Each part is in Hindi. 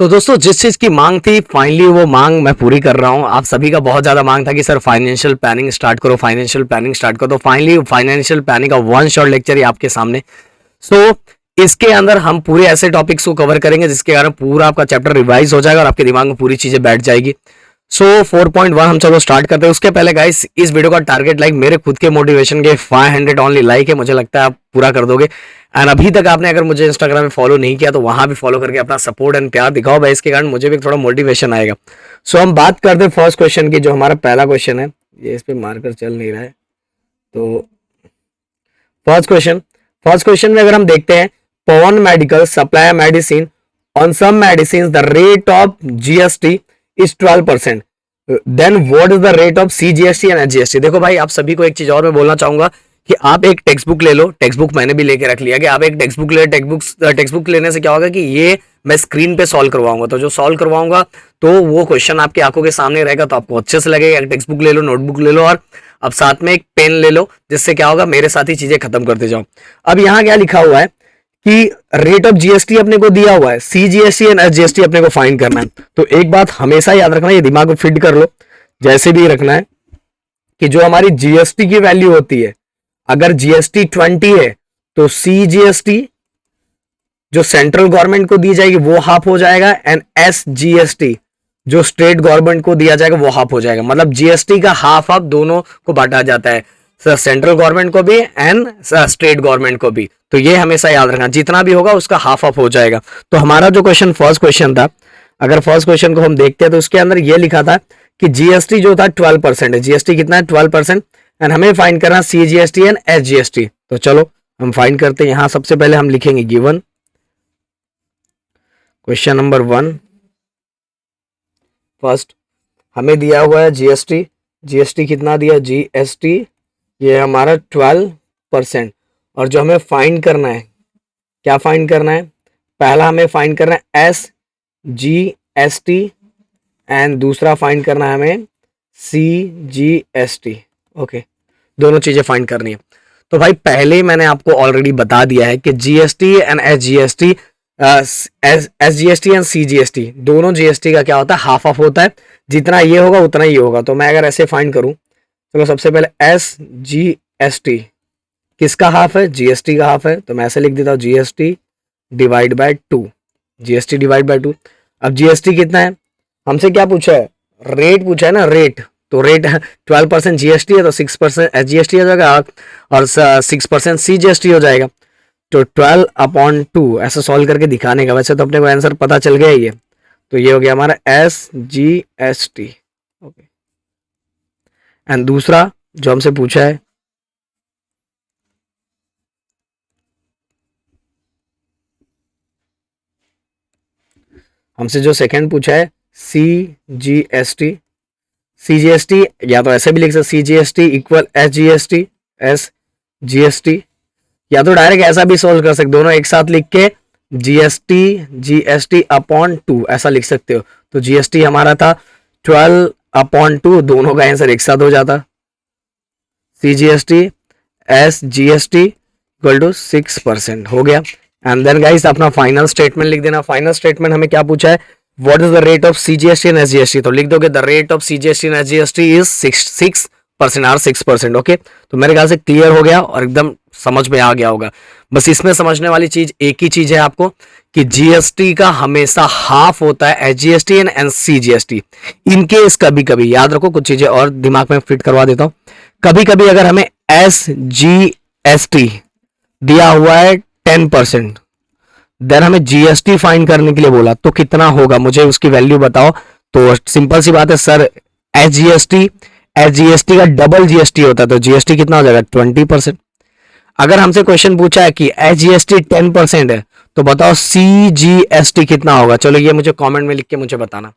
तो दोस्तों जिस चीज की मांग थी फाइनली वो मांग मैं पूरी कर रहा हूं। आप सभी का बहुत ज्यादा मांग था कि सर फाइनेंशियल प्लानिंग स्टार्ट करो, फाइनेंशियल प्लानिंग स्टार्ट करो। तो फाइनली फाइनेंशियल प्लानिंग का वन शॉट लेक्चर ही आपके सामने। सो इसके अंदर हम पूरे ऐसे टॉपिक्स को कवर करेंगे जिसके कारण पूरा आपका चैप्टर रिवाइज हो जाएगा और आपके दिमाग में पूरी चीजें बैठ जाएगी। सो 4.1 हम चलो स्टार्ट करते हैं। उसके पहले गाइस इस वीडियो का टारगेट लाइक मेरे खुद के मोटिवेशन के 500 ओनली लाइक है। मुझे लगता है आप पूरा कर दोगे। एंड अभी तक आपने अगर मुझे इंस्टाग्राम में फॉलो नहीं किया तो वहां भी फॉलो करके अपना सपोर्ट एंड प्यार दिखाओ भाई, इसके कारण मुझे भी थोड़ा मोटिवेशन आएगा। सो हम बात करते हैं फर्स्ट क्वेश्चन की, जो हमारा पहला क्वेश्चन है। ये इस पे मार्कर चल नहीं रहा है तो फर्स्ट क्वेश्चन में अगर हम देखते हैं, Pawan medical supply medicine on some medicine the rate of GST is 12%, then what is the rate of CGST and SGST. देखो भाई, आप सभी को एक चीज और मैं बोलना चाहूंगा कि आप एक टेक्स्ट बुक ले लो। टेक्स्ट बुक मैंने भी लेके रख लिया कि आप एक टेक्स्ट बुक ले। टेक्स्ट बुक लेने से क्या होगा कि ये मैं स्क्रीन पे सॉल्व करवाऊंगा, तो जो सॉल्व करवाऊंगा तो वो क्वेश्चन आपकी आंखों के सामने रहेगा, तो आपको अच्छे से लगेगा। एक टेक्स्ट बुक ले लो, नोटबुक ले लो और अब साथ में एक पेन ले लो, जिससे क्या होगा मेरे साथ ही चीजें खत्म करते जाओ। अब यहाँ क्या लिखा हुआ है कि रेट ऑफ जीएसटी अपने को दिया हुआ है, सीजीएसटी एंड एचजीएसटी अपने को फाइंड करना है। तो एक बात हमेशा याद रखना, ये दिमाग में फिट कर लो, जैसे भी रखना है कि जो हमारी जीएसटी की वैल्यू होती है, अगर जीएसटी 20 है तो सीजीएसटी जो सेंट्रल गवर्नमेंट को दी जाएगी वो हाफ हो जाएगा, एंड एसजीएसटी जो स्टेट गवर्नमेंट को दिया जाएगा वो हाफ हो जाएगा। मतलब जीएसटी का हाफ दोनों को बांटा जाता है, सेंट्रल गवर्नमेंट को भी एंड स्टेट गवर्नमेंट को भी। तो ये हमेशा याद रखना, जितना भी होगा उसका हाफ ऑफ हो जाएगा। तो हमारा जो क्वेश्चन फर्स्ट क्वेश्चन था, अगर फर्स्ट क्वेश्चन को हम देखते हैं तो उसके अंदर ये लिखा था कि जीएसटी जो था 12% है। जीएसटी कितना है? 12%। एंड हमें फाइंड करना सीजीएसटी एंड एचजीएसटी। तो चलो हम फाइंड करते हैं। यहां सबसे पहले हम लिखेंगे गिवन क्वेश्चन नंबर 1। फर्स्ट हमें दिया हुआ है जीएसटी। जीएसटी कितना दिया? जीएसटी ये हमारा 12%। और जो हमें फाइंड करना है, क्या फाइंड करना है? पहला हमें फाइंड करना है एसजीएसटी एंड दूसरा फाइंड करना है हमें सीजीएसटी। ओके, दोनों चीजें फाइंड करनी है। तो भाई पहले मैंने आपको ऑलरेडी बता दिया है कि GST and HGST, SGST and CGST दोनों जीएसटी का क्या होता है? हाफ ऑफ होता है। जितना ये होगा उतना ही होगा। तो मैं अगर ऐसे फाइंड करूं, तो सबसे पहले एसजीएसटी किसका हाफ है? जीएसटी का हाफ है। तो मैं ऐसे लिख देता हूं GST divide by 2। GST divide by 2। अब जीएसटी कितना है? हमसे क्या पूछा है? रेट पूछा है ना, रेट। तो रेट 12% जीएसटी है तो 6% एचजीएसटी हो जाएगा और 6% सीजीएसटी हो जाएगा। तो 12/2 ऐसा सॉल्व करके दिखाने का। वैसे तो अपने को आंसर पता चल गया ही है। तो ये हो गया हमारा एसजीएसटी। ओके, एंड दूसरा जो हमसे पूछा है, हमसे जो सेकंड पूछा है सीजीएसटी। सीजीएसटी या तो ऐसे भी लिख सकते, सीजीएसटी इक्वल एसजीएसटी, एसजीएसटी, या तो डायरेक्ट ऐसा भी सोल्व कर सकते, दोनों एक साथ लिख के जीएसटी/2 ऐसा लिख सकते हो। तो जीएसटी हमारा था 12/2, दोनों का आंसर एक साथ हो जाता। सीजीएसटी एसजीएसटी इक्वल टू 6% हो गया। एंड देन गाइस अपना फाइनल स्टेटमेंट लिख देना। फाइनल स्टेटमेंट हमें क्या पूछा है? What is the rate of CGST and SGST. तो लिख दोगे the rate of CGST and SGST is 6% और 6%। ओके, तो मेरे ख्याल से क्लियर हो गया और एकदम समझ में आ गया होगा। बस इसमें समझने वाली चीज एक ही चीज है आपको कि जीएसटी का हमेशा हाफ होता है एचजीएसटी एंड सीजीएसटी। इनकेस कभी कभी याद रखो, कुछ चीजें और दिमाग में फिट करवा देता हूं। कभी कभी अगर हमें एसजीएसटी दिया हुआ है 10%, देन हमें जीएसटी फाइंड करने के लिए बोला, तो कितना होगा मुझे उसकी वैल्यू बताओ। तो सिंपल सी बात है सर, एचजीएसटी का डबल जीएसटी होता है, तो जीएसटी कितना हो जाएगा? 20%। अगर हमसे क्वेश्चन पूछा है कि एचजीएसटी 10% है तो बताओ सीजीएसटी कितना होगा। चलो ये मुझे कमेंट में लिख के मुझे बताना।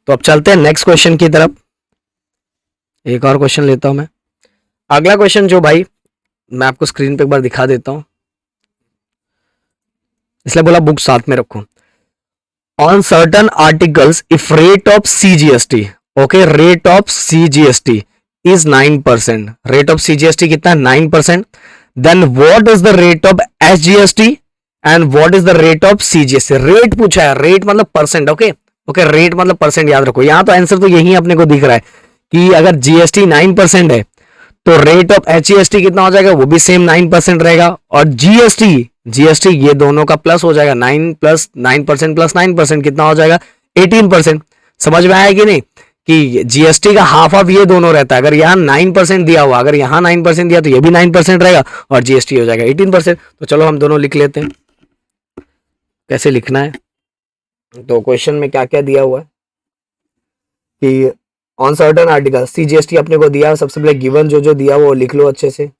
तो अब चलते हैं नेक्स्ट क्वेश्चन की तरफ। एक और क्वेश्चन लेता हूं मैं। अगला क्वेश्चन जो भाई मैं आपको स्क्रीन पे एक बार दिखा देता हूं, इसलिए बोला बुक साथ में रखो। On certain articles if rate of CGST, okay, rate of CGST is 9%। Rate of CGST कितना है? 9%। Then what is the rate of SGST and what is the rate of CGST, rate पूछा है, रेट मतलब परसेंट, ओके ओके, रेट मतलब परसेंट, याद रखो। यहां तो आंसर तो यही अपने को दिख रहा है कि अगर जीएसटी 9% है तो रेट ऑफ एचजीएसटी कितना हो जाएगा, वो भी सेम 9% रहेगा, और जीएसटी जीएसटी ये दोनों का प्लस हो जाएगा, 9% प्लस 9% कितना हो जाएगा 18%। समझ में आया कि नहीं कि जीएसटी का हाफ ऑफ ये दोनों रहता है, अगर यहाँ 9% दिया हुआ, अगर यहाँ 9% दिया तो ये भी 9% रहेगा और जीएसटी हो जाएगा 18%। तो चलो हम दोनों लिख लेते हैं, कैसे लिखना है। तो क्वेश्चन में क्या क्या दिया हुआ है कि ऑन सर्टेन आर्टिकल सीजीएसटी अपने को दिया, सबसे पहले गिवन जो दिया वो लिख लो अच्छे से।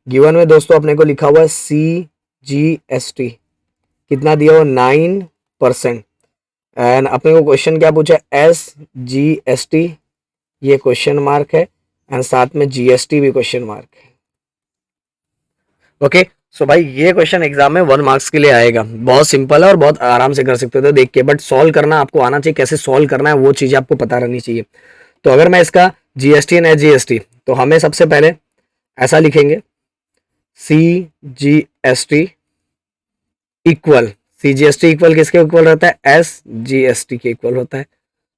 गिवन में दोस्तों अपने को लिखा हुआ है सीजीएसटी कितना दिया हुआ 9%, एंड अपने को क्वेश्चन क्या पूछा है एसजीएसटी, ये क्वेश्चन मार्क है, एंड साथ में जीएसटी भी क्वेश्चन मार्क है। ओके सो भाई ये क्वेश्चन एग्जाम में 1 मार्क्स के लिए आएगा, बहुत सिंपल है और बहुत आराम से कर सकते हो तो देख के, बट सॉल्व करना आपको आना चाहिए, कैसे सॉल्व करना है वो चीजें आपको पता रहनी चाहिए। तो अगर मैं इसका जीएसटी एंड एचजीएसटी, तो हमें सबसे पहले ऐसा लिखेंगे सीजीएसटी इक्वल, सीजीएसटी इक्वल किसके इक्वल रहता है, एसजीएसटी के इक्वल होता है।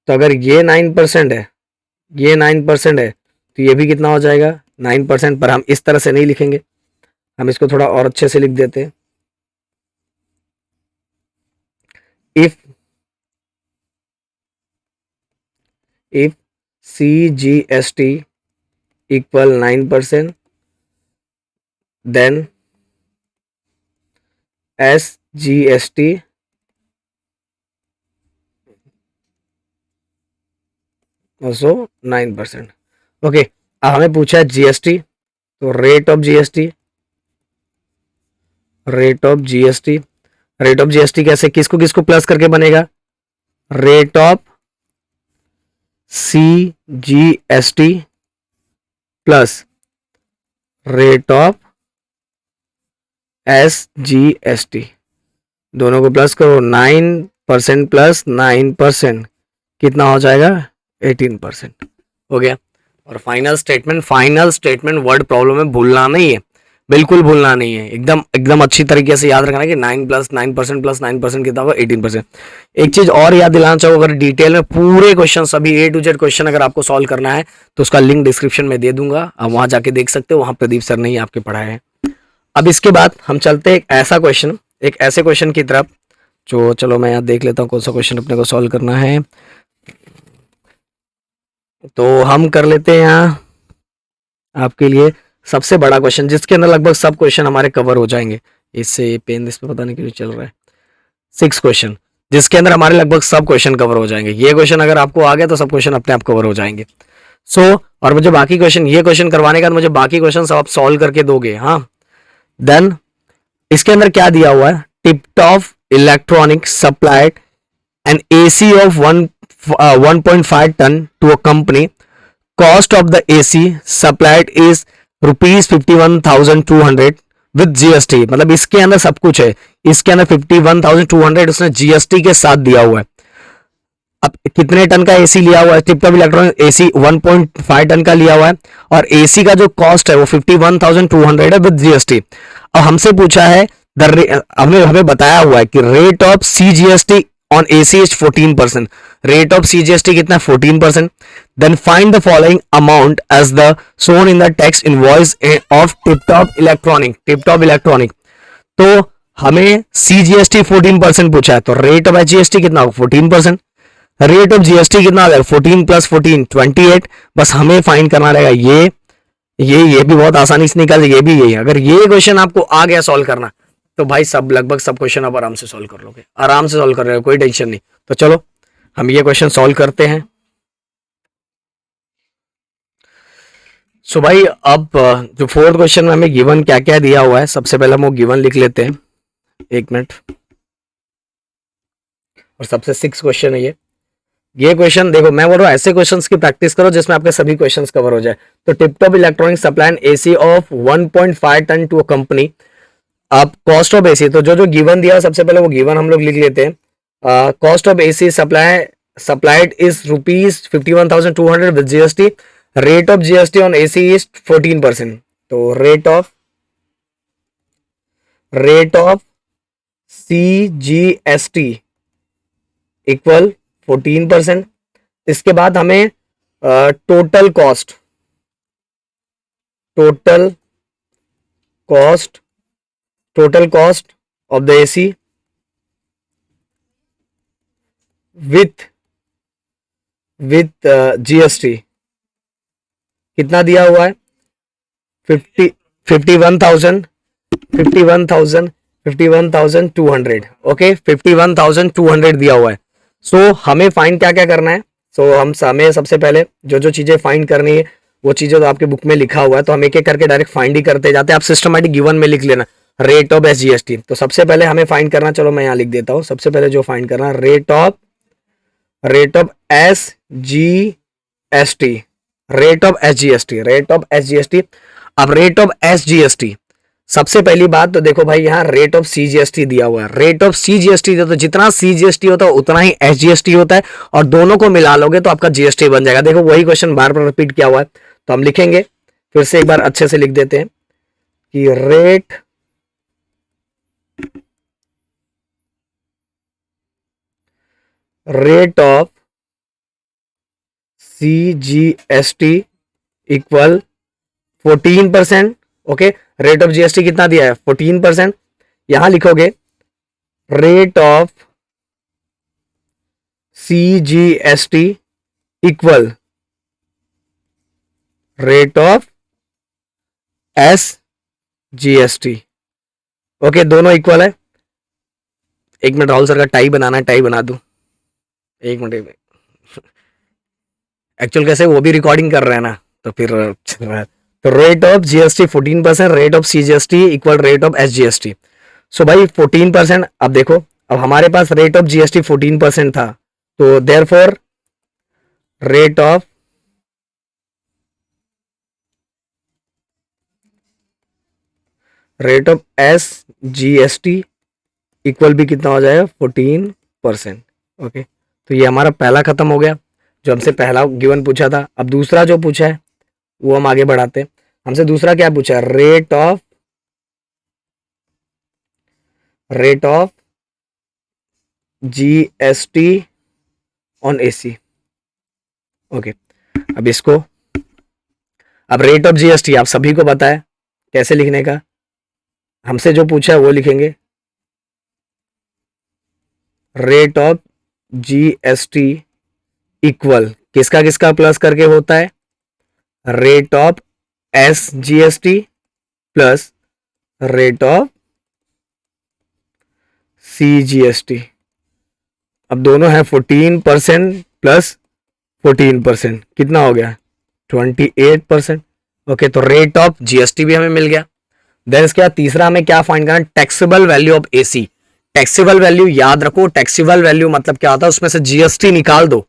तो अगर ये 9% है, ये 9% है, तो ये भी कितना हो जाएगा 9%, पर हम इस तरह से नहीं लिखेंगे, हम इसको थोड़ा और अच्छे से लिख देते हैं। If CGST equal 9%, then SGST also 9%। Okay, अब हमें पूछा है जीएसटी, तो rate of GST, rate of GST, rate of GST कैसे, किसको किसको प्लस करके बनेगा, rate of CGST plus rate of SGST, दोनों को प्लस करो, 9% प्लस 9% कितना हो जाएगा 18% हो गया। और final statement, final statement word problem में भूलना नहीं है, बिल्कुल भूलना नहीं है, एकदम एकदम अच्छी तरीके से याद रखना है कि 9% प्लस 9% कितना होगा 18%। एक चीज और याद दिलाना चाहूँ, अगर डिटेल में पूरे क्वेश्चन सभी A to Z क्वेश्चन अगर आपको सॉल्व करना है तो उसका लिंक डिस्क्रिप्शन में दे दूंगा, आप वहां जाके देख सकते हो, वहां प्रदीप सर ने ही आपके पढ़ाए हैं। अब इसके बाद हम चलते हैं एक ऐसा क्वेश्चन, एक ऐसे क्वेश्चन की तरफ जो, चलो मैं यहाँ देख लेता हूँ कौन सा क्वेश्चन अपने को सॉल्व करना है। तो हम कर लेते हैं यहाँ आपके लिए सबसे बड़ा क्वेश्चन, जिसके अंदर लगभग सब क्वेश्चन हमारे कवर हो जाएंगे। इससे पेन इस पे पता नहीं क्यों चल रहा है। 6 क्वेश्चन जिसके अंदर हमारे लगभग सब क्वेश्चन कवर हो जाएंगे। ये क्वेश्चन अगर आपको आ गया तो सब क्वेश्चन अपने आप कवर हो जाएंगे। और मुझे बाकी क्वेश्चन, ये क्वेश्चन करवाने का मुझे बाकी क्वेश्चन सब आप सॉल्व करके दोगे। हाँ, देन इसके अंदर क्या दिया हुआ है, Tiptop electronic supplied an AC of 1.5 ton to a company, cost of the AC supplied is ₹51,200 with GST, मतलब इसके अंदर सब कुछ है, इसके अंदर 51,200 उसने जीएसटी के साथ दिया हुआ है। अब कितने टन का एसी लिया हुआ है, टिपटॉप इलेक्ट्रॉनिक एसी 1.5 टन का लिया हुआ है, और एसी का जो कॉस्ट है वो 51,200 है विद जीएसटी। अब हमसे पूछा है हमें बताया हुआ है कि rate of CGST on AC is 14%, rate of CGST कितना 14%, then find the following amount as the shown in the tax invoice of Tiptop electronic, Tiptop electronic. तो हमें सीजीएसटी 14% पूछा है, तो रेट ऑफ एचजीएसटी कितना होगा 14%, रेट ऑफ जीएसटी कितना आ जाएगा 14 प्लस 14 28। बस हमें फाइंड करना रहेगा ये भी बहुत आसानी से निकल, ये भी यही। अगर ये क्वेश्चन आपको आ गया सॉल्व करना तो भाई सब लगभग सब क्वेश्चन आप आराम से सॉल्व कर लोगे, आराम से सॉल्व कर रहे हो, कोई टेंशन नहीं। तो चलो हम ये क्वेश्चन सॉल्व करते हैं। सो भाई अब जो 4th क्वेश्चन में हमें गिवन क्या क्या दिया हुआ है, सबसे पहले हम वो गिवन लिख लेते हैं, 1 मिनट। और सबसे 6 क्वेश्चन है ये क्वेश्चन देखो, मैं बोल रहा हूँ ऐसे क्वेश्चंस की प्रैक्टिस करो जिसमें आपके सभी क्वेश्चंस कवर हो जाए। तो Tiptop electronic supply an AC of 1.5 ton to a company, अब कॉस्ट ऑफ एसी, तो जो गिवन दिया सबसे पहले वो गिवन हम लोग लिख लेते हैं। Cost of AC supplied is ₹51,200 with GST, rate of GST on AC is 14%, तो rate of rate of CGST equal 14%। इसके बाद हमें total cost total cost of the AC with GST कितना दिया हुआ है? 51,200। ओके, 51,200 दिया हुआ है। सो हमें फाइंड क्या क्या करना है? हमें सबसे पहले जो चीजें फाइंड करनी है वो चीजें तो आपके बुक में लिखा हुआ है, तो हम एक एक करके डायरेक्ट फाइंड ही करते जाते हैं। आप सिस्टमैटिक गिवन में लिख लेना रेट ऑफ SGST। तो सबसे पहले हमें फाइंड करना, चलो मैं यहाँ लिख देता हूँ। सबसे पहले जो फाइंड करना, रेट ऑफ SGST। अब रेट ऑफ SGST सबसे पहली बात तो देखो भाई, यहाँ रेट ऑफ CGST दिया हुआ है। रेट ऑफ CGST तो जितना CGST होता है उतना ही SGST होता है, और दोनों को मिला लोगे तो आपका GST बन जाएगा। देखो वही क्वेश्चन बार बार रिपीट किया हुआ है, तो हम लिखेंगे फिर से एक बार अच्छे से लिख देते हैं कि rate of CGST equal 14%। Okay, rate of GST कितना दिया है? 14%। यहां लिखोगे rate of CGST equal rate of SGST। Okay, दोनों इक्वल है। एक मिनट, राहुल सर का टाई बनाना है, टाई बना दूं। एक मिनट, एक्चुअल कैसे वो भी रिकॉर्डिंग कर रहे हैं ना, तो फिर तो rate of GST 14%, rate of CGST equal rate of SGST। सो भाई 14%। अब देखो, अब हमारे पास रेट ऑफ GST 14% था, तो therefore rate of SGST equal भी कितना हो जाएगा? 14%। ओके, तो ये हमारा पहला खत्म हो गया, जो हमसे पहला गिवन पूछा था। अब दूसरा जो पूछा है वो हम आगे बढ़ाते हैं। हमसे दूसरा क्या पूछा है? Rate of GST on AC। Okay, अब इसको, अब रेट ऑफ GST आप सभी को पता है कैसे लिखने का। हमसे जो पूछा है वो लिखेंगे, रेट ऑफ GST इक्वल किसका किसका प्लस करके होता है? Rate of SGST plus rate of CGST। अब दोनों है 14% प्लस 14%, कितना हो गया? 28%। ओके, तो रेट ऑफ GST भी हमें मिल गया। देन इसके बाद तीसरा हमें क्या फाइंड करना है? Taxable value of AC। Taxable value याद रखो, टैक्सेबल वैल्यू मतलब क्या होता है? उसमें से GST निकाल दो।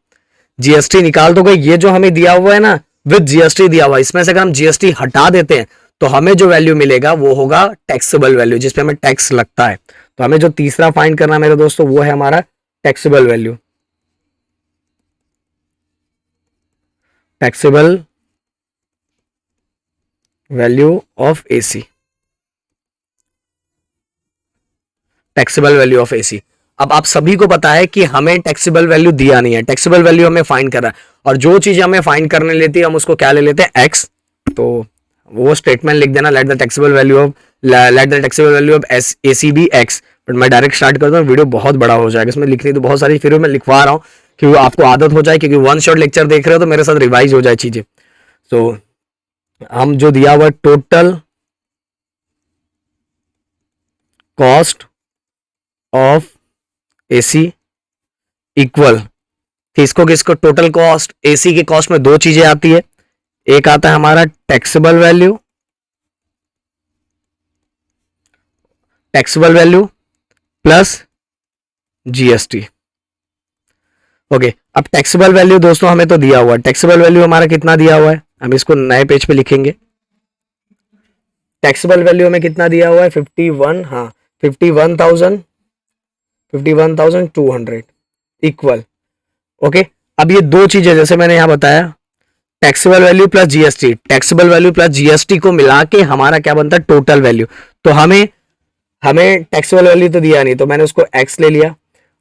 GST निकाल दोगे, ये जो हमें दिया हुआ है ना विद GST दिया हुआ है, इसमें से अगर हम GST हटा देते हैं तो हमें जो वैल्यू मिलेगा वो होगा टैक्सेबल वैल्यू, जिसपे हमें टैक्स लगता है। तो हमें जो तीसरा फाइंड करना है मेरे दोस्तों, वो है हमारा taxable value. Taxable value of AC। Taxable value of AC। अब आप सभी को पता है कि हमें टैक्सेबल वैल्यू दिया नहीं है, टैक्सेबल वैल्यू हमें फाइंड करना है, और जो चीज हमें फाइंड करने लेती है हम उसको क्या ले लेते हैं? X। तो वो स्टेटमेंट लिख देना, let the taxable value of AC be X। But मैं डायरेक्ट स्टार्ट करता हूँ, वीडियो बहुत बड़ा हो जाएगा, इसमें लिखनी तो बहुत सारी, फिर मैं लिखवा रहा हूँ कि आपको आदत हो जाए, क्योंकि वन शॉट लेक्चर देख रहे हो तो मेरे साथ रिवाइज हो जाए चीजें। तो हम जो दिया हुआ total cost of AC equal किसको किसको? टोटल कॉस्ट AC के कॉस्ट में दो चीजें आती है, एक आता है हमारा taxable value plus GST। Okay, अब टैक्सेबल वैल्यू दोस्तों हमें तो दिया हुआ है, टैक्सेबल वैल्यू हमारा कितना दिया हुआ है? हम इसको नए पेज पे लिखेंगे। टैक्सेबल वैल्यू हमें कितना दिया हुआ है? 51, हाँ 51,200 इक्वल। ओके, अब ये दो चीजें जैसे मैंने यहां बताया, taxable value plus GST, taxable value plus GST को मिला के हमारा क्या बनता है? Total value. तो हमें टैक्सेबल वैल्यू तो दिया नहीं, तो मैंने उसको एक्स ले लिया,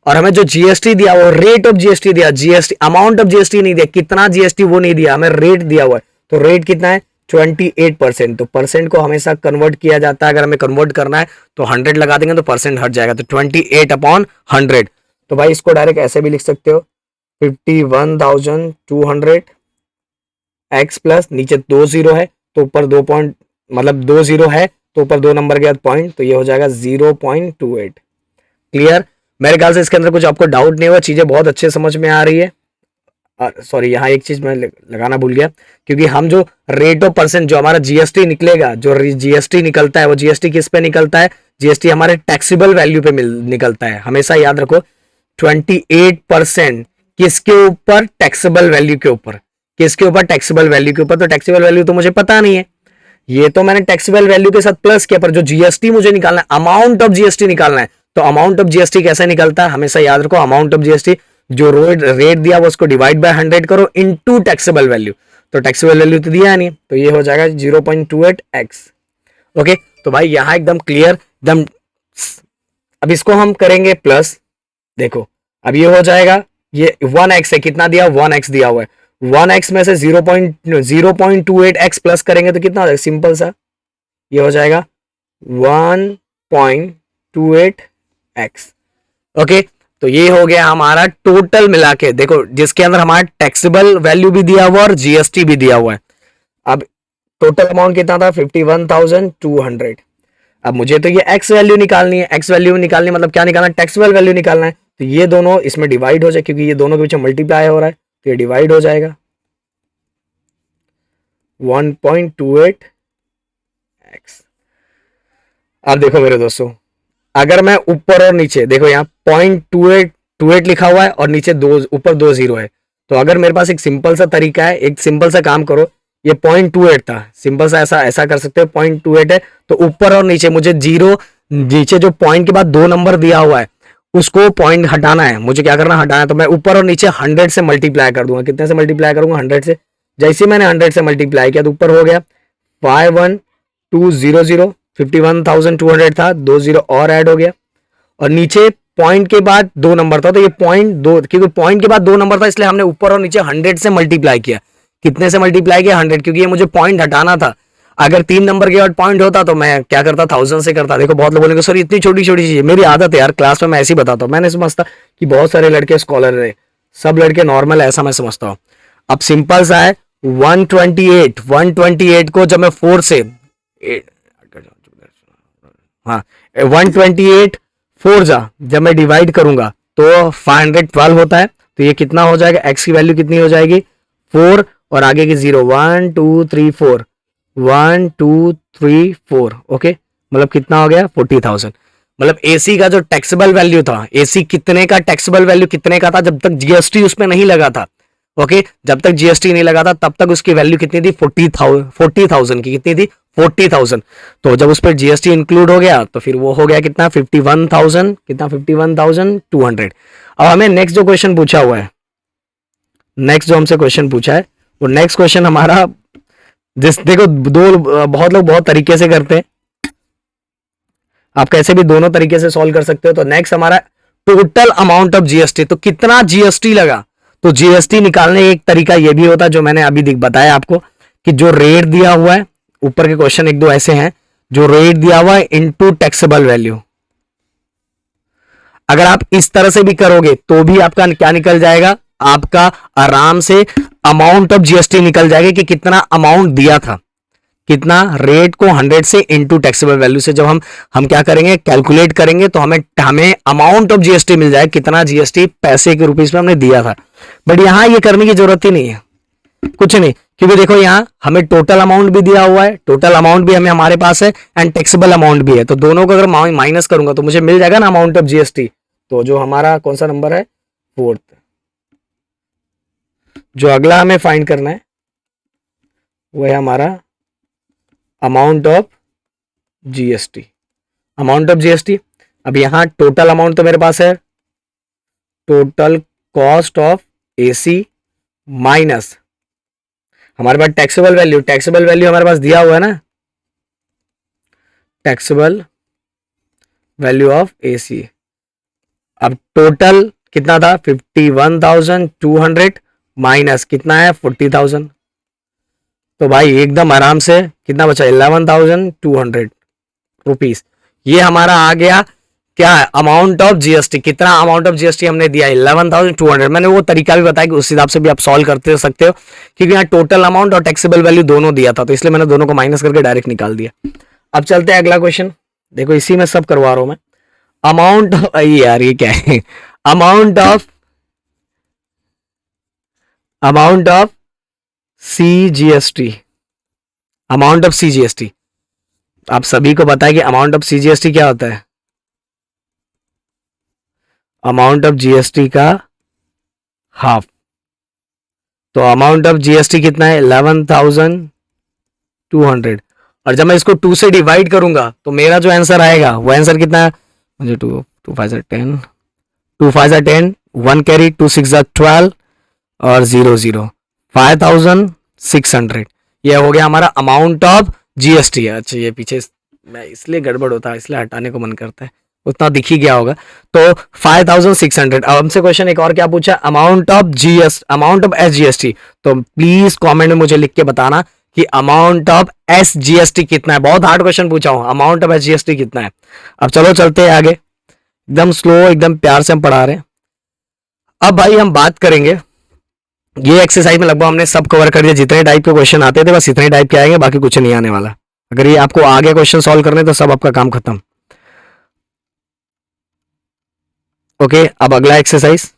और हमें जो जीएसटी दिया वो रेट ऑफ जीएसटी दिया, जीएसटी अमाउंट ऑफ जीएसटी नहीं दिया, कितना जीएसटी वो नहीं दिया, हमें रेट दिया हुआ है। तो रेट कितना है 28%। तो परसेंट को हमेशा कन्वर्ट किया जाता है, अगर हमें कन्वर्ट करना है तो 100 लगा देंगे तो परसेंट हट जाएगा, तो 28/100। तो भाई इसको डायरेक्ट ऐसे भी लिख सकते हो 51,200 एक्स प्लस नीचे 2 जीरो है तो ऊपर 2 पॉइंट, मतलब 2 जीरो है तो ऊपर 2 नंबर के बाद पॉइंट, तो ये हो जाएगा 0.28। क्लियर? मेरे ख्याल से इसके अंदर कुछ आपको डाउट नहीं हुआ, चीजें बहुत अच्छे समझ में आ रही है। सॉरी, यहाँ एक चीज मैं लगाना भूल गया, क्योंकि हम जो रेट ऑफ परसेंट, जो हमारा जीएसटी निकलेगा, जो जीएसटी निकलता है वो जीएसटी किस पे निकलता है, जीएसटी हमारे टैक्सेबल वैल्यू पे निकलता है। हमेशा याद रखो 28% किसके ऊपर, टैक्सेबल वैल्यू के ऊपर। किसके ऊपर? टैक्सेबल वैल्यू के ऊपर। तो टैक्सेबल वैल्यू तो मुझे पता नहीं है, ये तो मैंने टैक्सेबल वैल्यू के साथ प्लस किया, पर जो जीएसटी मुझे निकालना है, अमाउंट ऑफ जीएसटी निकालना है, तो अमाउंट ऑफ जीएसटी कैसे निकलता है, हमेशा याद रखो अमाउंट ऑफ जीएसटी जो रेट दिया वो उसको डिवाइड बाय 100 करो इनटू टैक्सेबल वैल्यू। तो टैक्सेबल वैल्यू तो दिया नहीं, तो ये हो जाएगा 0.28x। ओके, तो भाई यहां एकदम क्लियर एकदम। अब इसको हम करेंगे प्लस, देखो अब ये हो जाएगा, ये 1x है, कितना दिया 1x दिया हुआ है, 1x में से 0.28x प्लस करेंगे तो कितना हो जाएगा, सिंपल सा ये हो जाएगा 1.28x। ओके, तो ये हो गया हमारा टोटल मिला के, देखो जिसके अंदर हमारा टैक्सेबल वैल्यू भी दिया हुआ और जीएसटी भी दिया हुआ है। अब टोटल अमाउंट कितना था 51,200। अब मुझे तो ये एक्स वैल्यू निकालनी है, एक्स वैल्यू निकालनी मतलब क्या निकालना है, टैक्सेबल वैल्यू निकालना है। तो ये दोनों इसमें डिवाइड हो जाए, क्योंकि ये दोनों के पीछे मल्टीप्लाई हो रहा है, तो ये डिवाइड हो जाएगा 1.28x। अब देखो मेरे दोस्तों, अगर मैं ऊपर और नीचे, देखो यहाँ 0.28 लिखा हुआ है और नीचे दो, ऊपर 2 जीरो है, तो अगर मेरे पास एक सिंपल सा तरीका है, एक सिंपल सा काम करो, ये 0.28 था, सिंपल सा ऐसा ऐसा कर सकते हो, 0.28 है तो ऊपर और नीचे मुझे जीरो, नीचे जो पॉइंट के बाद 2 नंबर दिया हुआ है उसको पॉइंट हटाना है, मुझे क्या करना, हटाना है। तो मैं ऊपर और नीचे 100 से मल्टीप्लाई कर दूंगा, कितने से मल्टीप्लाई करूंगा 100 से। जैसे मैंने 100 से मल्टीप्लाई किया तो ऊपर हो गया 51,200, 51,200 था, 2 जीरो और ऐड हो गया, और नीचे पॉइंट के बाद 2 नंबर था, तो ये पॉइंट दो, क्योंकि पॉइंट के बाद 2 नंबर था इसलिए हमने ऊपर और नीचे 100 से मल्टीप्लाई किया। कितने से मल्टीप्लाई किया 100, क्योंकि ये मुझे पॉइंट हटाना था। अगर 3 नंबर के बाद पॉइंट होता तो मैं क्या करता, 1000 से करता। देखो बहुत लोग बोलेंगे सर इतनी छोटी छोटी चीज, मेरी आदत है यार, क्लास में मैं ऐसे ही बताता हूँ, मैंने समझता कि बहुत सारे लड़के स्कॉलर है, सब लड़के नॉर्मल है, ऐसा मैं समझता हूँ। अब सिंपल सा है 128 को जब मैं 4 से, हाँ 128 4 जा जब मैं डिवाइड करूंगा तो 512 होता है, तो ये कितना हो जाएगा, एक्स की वैल्यू कितनी हो जाएगी 4 और आगे की 0, 1 2 3 4, 1 2 3 4। ओके, मतलब कितना हो गया 40,000। मतलब एसी का जो टैक्सेबल वैल्यू था, एसी कितने का टैक्सेबल वैल्यू कितने का था, जब तक जीएसटी उसमें नहीं लगा था। ओके, जब तक जीएसटी नहीं लगा था तब तक उसकी वैल्यू कितनी थी 40,000 की, कितनी थी 40,000। तो जब उस पर जीएसटी इंक्लूड हो गया तो फिर वो हो गया कितना 51,000, कितना 51,200। अब हमें नेक्स्ट जो क्वेश्चन पूछा हुआ है, नेक्स्ट जो हमसे क्वेश्चन पूछा है वो नेक्स्ट क्वेश्चन हमारा, जिस देखो दो, बहुत लोग बहुत तरीके से करते हैं, आप कैसे भी दोनों तरीके से सॉल्व कर सकते हो। तो नेक्स्ट हमारा टोटल अमाउंट ऑफ जीएसटी, तो कितना जीएसटी लगा, तो जीएसटी निकालने एक तरीका ये भी होता है जो मैंने अभी बताया आपको, कि जो रेट दिया हुआ है, ऊपर के क्वेश्चन एक दो ऐसे हैं, जो रेट दिया हुआ है इनटू टैक्सेबल वैल्यू। अगर आप इस तरह से भी करोगे तो भी आपका क्या निकल जाएगा, आपका आराम से अमाउंट ऑफ जीएसटी निकल जाएगा कि कितना अमाउंट दिया था, कितना रेट को 100 से इनटू टैक्सेबल वैल्यू से जब हम क्या करेंगे, कैलकुलेट करेंगे, तो हमें हमें अमाउंट ऑफ जीएसटी मिल जाए, कितना जीएसटी पैसे के रुपीस में हमने दिया था। बट यहां ये करने की जरूरत ही नहीं है, कुछ नहीं, क्योंकि देखो यहां हमें टोटल अमाउंट भी दिया हुआ है, टोटल अमाउंट भी हमारे पास है एंड टैक्सेबल अमाउंट भी है, तो दोनों को अगर माइनस करूंगा तो मुझे मिल जाएगा ना अमाउंट ऑफ जीएसटी। तो जो हमारा कौन सा नंबर है, 4th, जो अगला हमें फाइंड करना है वो है हमारा amount of GST, amount of GST. अब यहां टोटल अमाउंट तो मेरे पास है, total cost of AC minus हमारे पास टैक्सेबल वैल्यू, टैक्सेबल वैल्यू हमारे पास दिया हुआ है ना, टैक्सेबल वैल्यू ऑफ AC। अब टोटल कितना था 51,200 माइनस कितना है 40,000, तो भाई एकदम आराम से कितना बचा 11,200 रुपीस। ये हमारा आ गया क्या है अमाउंट ऑफ जीएसटी। कितना अमाउंट ऑफ जीएसटी हमने दिया 11,200। मैंने वो तरीका भी बताया कि उस हिसाब से भी आप सॉल्व करते सकते हो, क्योंकि यहाँ टोटल अमाउंट और टैक्सेबल वैल्यू दोनों दिया था, तो इसलिए मैंने दोनों को माइनस करके डायरेक्ट निकाल दिया। अब चलते हैं अगला क्वेश्चन। देखो इसी में सब करवा रहा हूं मैं। अमाउंट यार ये क्या है amount of CGST. Amount of CGST आप सभी को पता है कि अमाउंट ऑफ सीजीएसटी क्या होता है, अमाउंट ऑफ जीएसटी का हाफ। तो अमाउंट ऑफ जीएसटी कितना है 11,200, और जब मैं इसको 2 से डिवाइड करूंगा तो मेरा जो आंसर आएगा वो आंसर कितना है, मुझे 2 5 2 5 10 1 कैरी 2 6 12 और 0 0 5,600। ये हो गया हमारा अमाउंट ऑफ जीएसटी। अच्छा ये पीछे मैं इसलिए गड़बड़ होता है, इसलिए हटाने को मन करता है, उतना दिख ही गया होगा। तो 5,600। अब हमसे क्वेश्चन एक और क्या पूछा, amount of amount of SGST. तो प्लीज कमेंट में मुझे लिख के बताना कि अमाउंट ऑफ एसजीएसटी कितना है। बहुत हार्ड क्वेश्चन पूछा हूं, अमाउंट ऑफ एसजीएसटी कितना है। अब चलो चलते हैं आगे, एकदम स्लो एकदम प्यार से हम पढ़ा रहे हैं। अब भाई हम बात करेंगे, ये एक्सरसाइज में लगभग हमने सब कवर कर दिया, जितने टाइप के क्वेश्चन आते थे बस इतने टाइप के आएंगे, बाकी कुछ नहीं आने वाला। अगर ये आपको आगे क्वेश्चन सॉल्व करने तो सब आपका काम खत्म। ओके अब अगला एक्सरसाइज।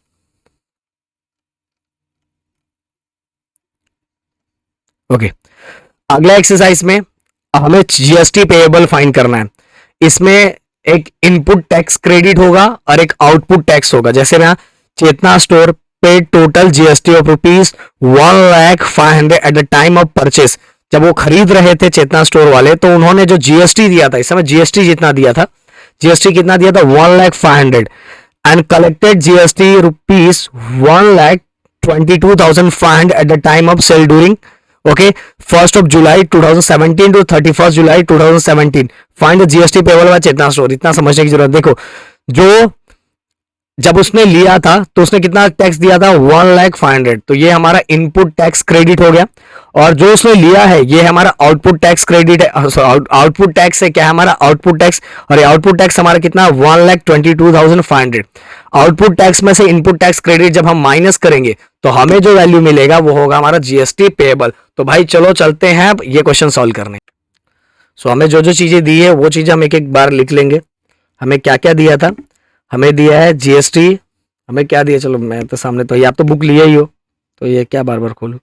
ओके अगला एक्सरसाइज में हमें जीएसटी पेएबल फाइंड करना है। इसमें एक इनपुट टैक्स क्रेडिट होगा और एक आउटपुट टैक्स होगा। जैसे मैं चेतना स्टोर पे total GST of rupees 1,05,000 eight the time of purchase. जब वो खरीद रहे थे चेतना स्टोर वाले, तो उन्होंने जो जीएसटी दिया था, इस समय जीएसटी जितना दिया था, जीएसटी कितना दिया था 1,05,000 and collected GST rupees 1,22,500 at the time of sale during okay 1st of July 2017 to 31st July 2017। Find the GST payable by Chetna store. इतना समझने की जरूरत, देखो जो जब उसने लिया था तो उसने कितना टैक्स दिया था 1,05,000, तो ये हमारा इनपुट टैक्स क्रेडिट हो गया। और जो उसने लिया है ये हमारा आउटपुट टैक्स क्रेडिट है, आउटपुट टैक्स है क्या, हमारा आउटपुट टैक्स। और आउटपुट टैक्स हमारा कितना 1,22,500। आउटपुट टैक्स में से इनपुट टैक्स क्रेडिट जब हम माइनस करेंगे तो हमें जो वैल्यू मिलेगा वो होगा हमारा जीएसटी पेएबल। तो भाई चलो चलते हैं अब ये क्वेश्चन सॉल्व करने। सो हमें जो जो चीजें दी है वो चीजें हम एक एक बार लिख लेंगे। हमें क्या क्या दिया था, हमें दिया है जीएसटी, हमें क्या दिया, चलो मैं तो सामने, तो ये आप तो बुक लिए ही हो, तो ये क्या बार बार खोलूं।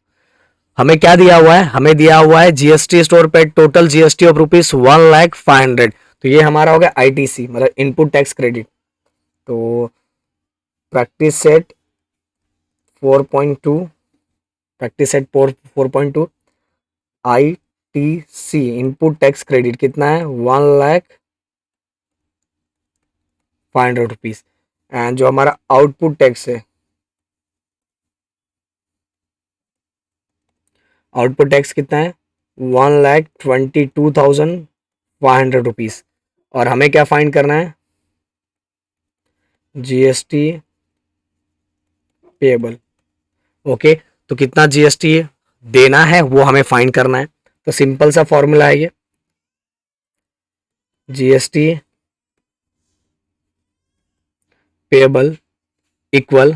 हमें क्या दिया हुआ है, हमें दिया हुआ है जीएसटी स्टोर पे टोटल जीएसटी ऑफ रुपीज 1,05,000। तो ये हमारा हो गया आईटीसी मतलब इनपुट टैक्स क्रेडिट। तो practice set 4.2, practice set 4.2 ITC input tax credit कितना है 1,05,000 रुपीज। एंड जो हमारा आउटपुट टैक्स है, आउटपुट टैक्स कितना है 1,22,500 रुपीज। और हमें क्या फाइंड करना है, जीएसटी पेएबल। ओके तो कितना जीएसटी देना है वो हमें फाइंड करना है। तो सिंपल सा फॉर्मूला है ये, जीएसटी पेएबल इक्वल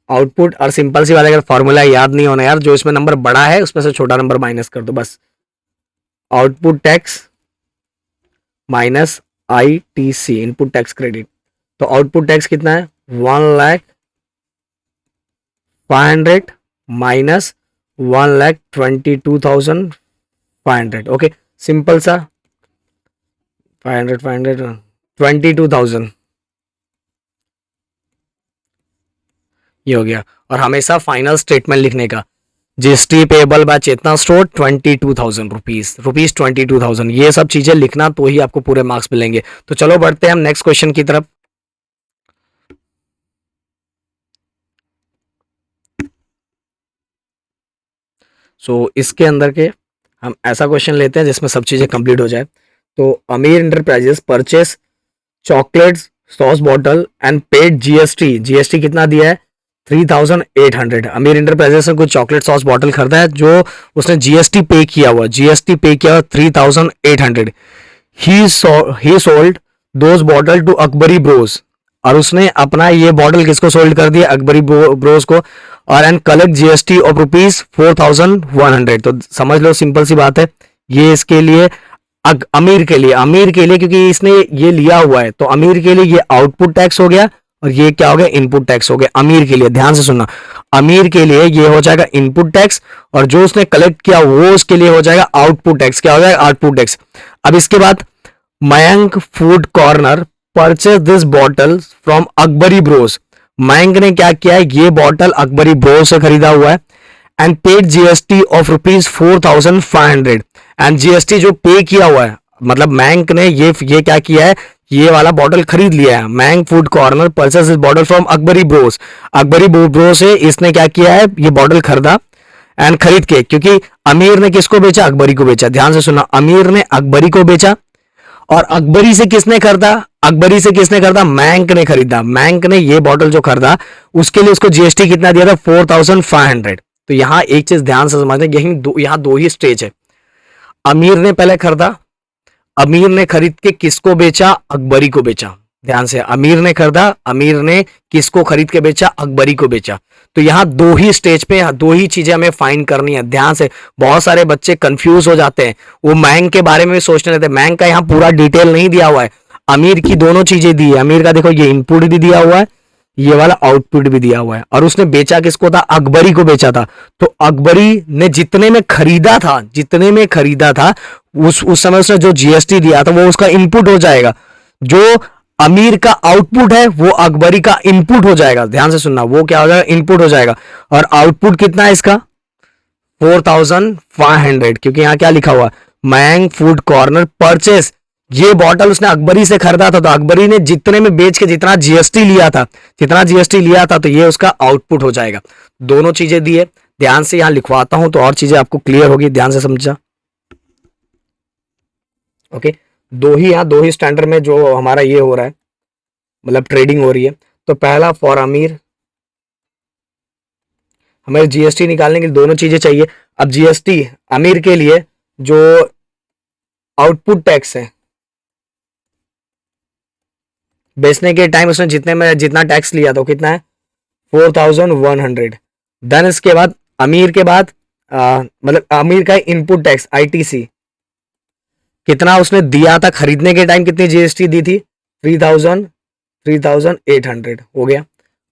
आउटपुट, और सिंपल सी बात है, अगर फॉर्मूला याद नहीं होना यार, जो इसमें नंबर बड़ा है उसमें से छोटा नंबर माइनस कर दो बस। Output tax minus ITC input tax credit. तो आउटपुट टैक्स कितना है 1,05,000 माइनस 1,22,500। ओके सिंपल सा 500 22,000 ये हो गया। और हमेशा फाइनल स्टेटमेंट लिखने का, GST payable by Chetna store 22,000 rupees 22,000, ये सब चीजें लिखना तो ही आपको पूरे मार्क्स मिलेंगे। तो चलो बढ़ते हैं हम नेक्स्ट क्वेश्चन की तरफ। इसके अंदर के हम ऐसा क्वेश्चन लेते हैं जिसमें सब चीजें कंप्लीट हो जाए। तो अमीर enterprises purchase chocolates sauce bottle and paid GST, GST कितना दिया है 3800। अमीर इंटरप्राइजेस ने कुछ चॉकलेट सॉस बॉटल खरीदा है जो उसने जीएसटी पे किया हुआ, जीएसटी पे किया हुआ 3800। He sold those bottle to Akbari bros, और उसने अपना ये बॉटल किसको सोल्ड कर दिया, अकबरी ब्रोस को, और and collect GST of rupees 4100। तो समझ लो सिंपल सी बात है, ये इसके लिए अमीर के लिए, अमीर के लिए क्योंकि इसने ये लिया हुआ है, तो अमीर के लिए ये आउटपुट टैक्स हो गया और ये क्या हो गया, इनपुट टैक्स हो गया। अमीर के लिए ध्यान से सुनना, अमीर के लिए ये हो जाएगा इनपुट टैक्स, और जो उसने कलेक्ट किया वो उसके लिए हो जाएगा आउटपुट टैक्स। क्या हो जाएगा, आउटपुट टैक्स। अब इसके बाद Mayank food corner purchase this bottle from Akbari Bros. Mayank ने क्या किया है, ये बॉटल अकबरी ब्रोस से खरीदा हुआ है, and paid GST of rupees 4500। And GST जो पे किया हुआ है, मतलब मयंक ने ये क्या किया है, ये वाला बॉटल खरीद लिया है। Mayank food corner purchase this bottle from Akbari Bros, Akbari Bros से इसने क्या किया है, ये बॉटल खरीदा, एंड खरीद के, क्योंकि अमीर ने किसको बेचा, अकबरी को बेचा। ध्यान से सुना, अमीर ने अकबरी को बेचा, और अकबरी से किसने खरीदा, अकबरी से किसने खरीदा, मयंक ने खरीदा। मयंक ने ये बॉटल जो खरीदा उसके लिए उसको जीएसटी कितना दिया था, 4500। तो यहां एक चीज ध्यान से समझना, यहां दो ही स्टेज है। अमीर ने पहले खरीदा, अमीर ने खरीद के किसको बेचा, अकबरी को बेचा। ध्यान से, अमीर ने खरीदा, अमीर ने किसको खरीद के बेचा, अकबरी को बेचा। तो यहां दो ही स्टेज पे दो ही चीजें हमें फाइंड करनी है। ध्यान से, बहुत सारे बच्चे कंफ्यूज हो जाते हैं, वो मयंक के बारे में भी सोचने रहते हैं। मयंक का यहाँ पूरा डिटेल नहीं दिया हुआ है, अमीर की दोनों चीजें दी है। अमीर का देखो ये इनपुट भी दिया हुआ है, ये वाला आउटपुट भी दिया हुआ है, और उसने बेचा किसको था, अकबरी को बेचा था। तो अकबरी ने जितने में खरीदा था, जितने में खरीदा था उस समय उसने जो जीएसटी दिया था वो उसका इनपुट हो जाएगा। जो अमीर का आउटपुट है वो अकबरी का इनपुट हो जाएगा। ध्यान से सुनना, वो क्या हो जाएगा, इनपुट हो जाएगा। और आउटपुट कितना है इसका, 4500, क्योंकि यहां क्या लिखा हुआ, मयंक फूड कॉर्नर परचेस। ये बॉटल उसने अकबरी से खरीदा था, तो अकबरी ने जितने में बेच के जितना जीएसटी लिया था, जितना जीएसटी लिया था, तो ये उसका आउटपुट हो जाएगा। दोनों चीजें दी है, ध्यान से यहां लिखवाता हूं तो और चीजें आपको क्लियर होगी, ध्यान से समझा। ओके, दो ही स्टैंडर्ड में जो हमारा ये हो रहा है, मतलब ट्रेडिंग हो रही है। तो पहला फॉर अमीर, हमें जीएसटी निकालने के लिए दोनों चीजें चाहिए। अब जीएसटी अमीर के लिए जो आउटपुट टैक्स है, बेचने के टाइम उसने जितने में जितना टैक्स लिया था कितना है, 4100। देन इसके बाद अमीर के बाद मतलब अमीर का इनपुट टैक्स आईटीसी कितना उसने दिया था खरीदने के टाइम, कितनी जीएसटी दी थी, 3800 हो गया,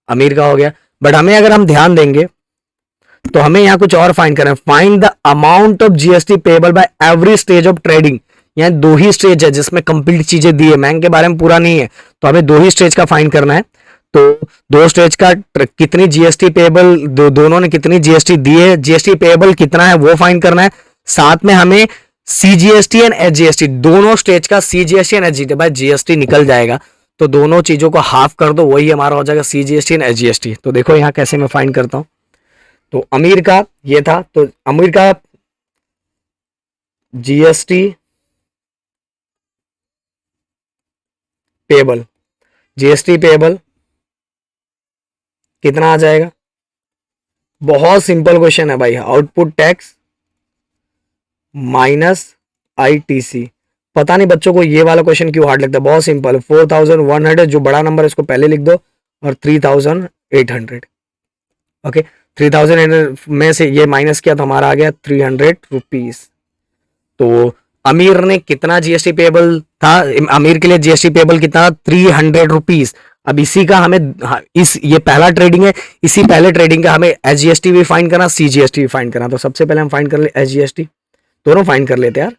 अमीर का हो गया। बट हमें अगर हम ध्यान देंगे तो हमें यहां कुछ और फाइंड करना है, find the amount of GST payable bye every stage of trading. यहाँ दो ही स्टेज है जिसमें कंप्लीट चीजें दी है, बैंक के बारे में पूरा नहीं है, तो हमें दो ही स्टेज का फाइंड करना है। तो दो स्टेज का कितनी जीएसटी पेबल, दोनों ने कितनी जीएसटी दी है, जीएसटी पेबल कितना है वो फाइंड करना है। साथ में हमें सीजीएसटी एंड एचजीएसटी, दोनों स्टेज का सीजीएसटी एंड एचजीएसटी, भाई जीएसटी निकल जाएगा तो दोनों चीजों को हाफ कर दो, वही हमारा हो जाएगा सीजीएसटी एंड एचजीएसटी। तो देखो यहाँ कैसे मैं फाइंड करता हूं। तो अमीर का ये था, तो अमीर का जीएसटी पेबल, जीएसटी पेबल कितना आ जाएगा, बहुत सिंपल क्वेश्चन है भाई, आउटपुट टैक्स माइनस आईटीसी। पता नहीं बच्चों को ये वाला क्वेश्चन क्यों हार्ड लगता है, बहुत सिंपल है। 4100 जो बड़ा नंबर है उसको पहले लिख दो, और 3800। ओके, 3800 में से ये माइनस किया तो हमारा आ गया 300 रुपीज। तो अमीर ने कितना जीएसटी पेबल था, अमीर के लिए जीएसटी पेबल कितना, 300 रुपीज। अब इसी का हमें ये पहला ट्रेडिंग है, इसी पहले ट्रेडिंग का हमें एचजीएसटी भी फाइंड करना, सीजीएसटी भी फाइंड करना। तो सबसे पहले हम फाइंड कर ले एचजीएसटी, दोनों फाइंड कर लेते यार।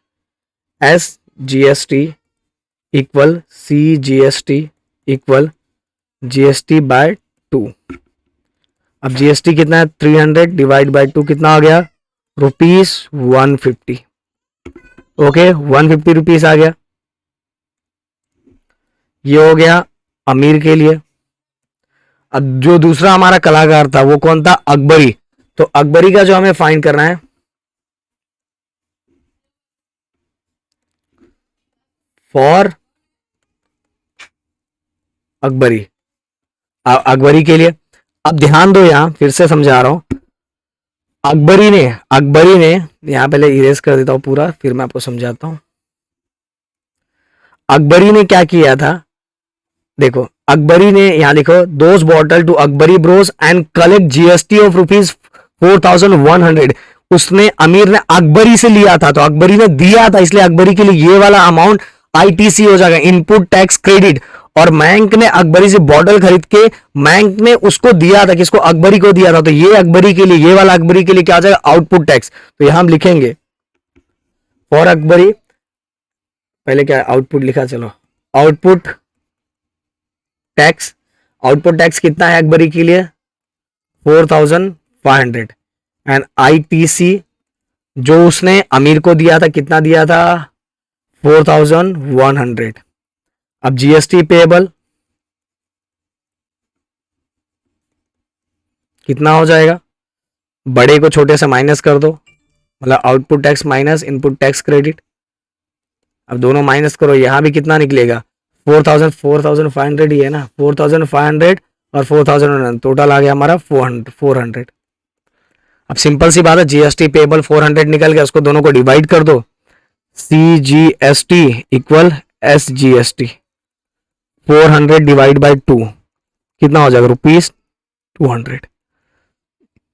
S GST equal C GST equal GST by 2। अब जीएसटी कितना है, 300 डिवाइड बाय 2 कितना आ गया, ₹150। ओके, 150 रुपीज आ गया। ये हो गया अमीर के लिए। अब जो दूसरा हमारा कलाकार था वो कौन था, अकबरी। तो अकबरी का जो हमें फाइंड करना है, फॉर अकबरी, अकबरी के लिए अब ध्यान दो, यहां फिर से समझा रहा हूं। अकबरी ने यहां पहले इरेज कर देता हूं पूरा, फिर मैं आपको समझाता हूं। अकबरी ने क्या किया था, देखो अकबरी ने यहां लिखो, those bottle to Akbari bros and collect GST of rupees 4100। उसने अमीर ने अकबरी से लिया था, तो अकबरी ने दिया था, इसलिए अकबरी के लिए ये वाला अमाउंट आईटीसी हो जाएगा, इनपुट टैक्स क्रेडिट। और मयंक ने अकबरी से बॉटल खरीद के मयंक ने उसको दिया था, किसको, अकबरी को दिया था, तो ये अकबरी के लिए, ये वाला अकबरी के लिए क्या आ जाएगा, आउटपुट टैक्स। तो यहां हम लिखेंगे फॉर अकबरी, पहले क्या आउटपुट लिखा, चलो आउटपुट टैक्स, आउटपुट टैक्स कितना है अकबरी के लिए 4500, एंड आईटीसी जो उसने अमीर को दिया था कितना दिया था 4100। अब जीएसटी पेएबल कितना हो जाएगा, बड़े को छोटे से माइनस कर दो, मतलब output tax minus input tax credit. अब दोनों माइनस करो, यहां भी कितना निकलेगा 4500 ही है ना, 4500 और 4000 टोटल आ गया हमारा 400। अब सिंपल सी बात है, जीएसटी पेएबल 400 निकल गया, उसको दोनों को डिवाइड कर दो, CGST equal SGST, 400 divide by 2 कितना हो जाएगा ₹200।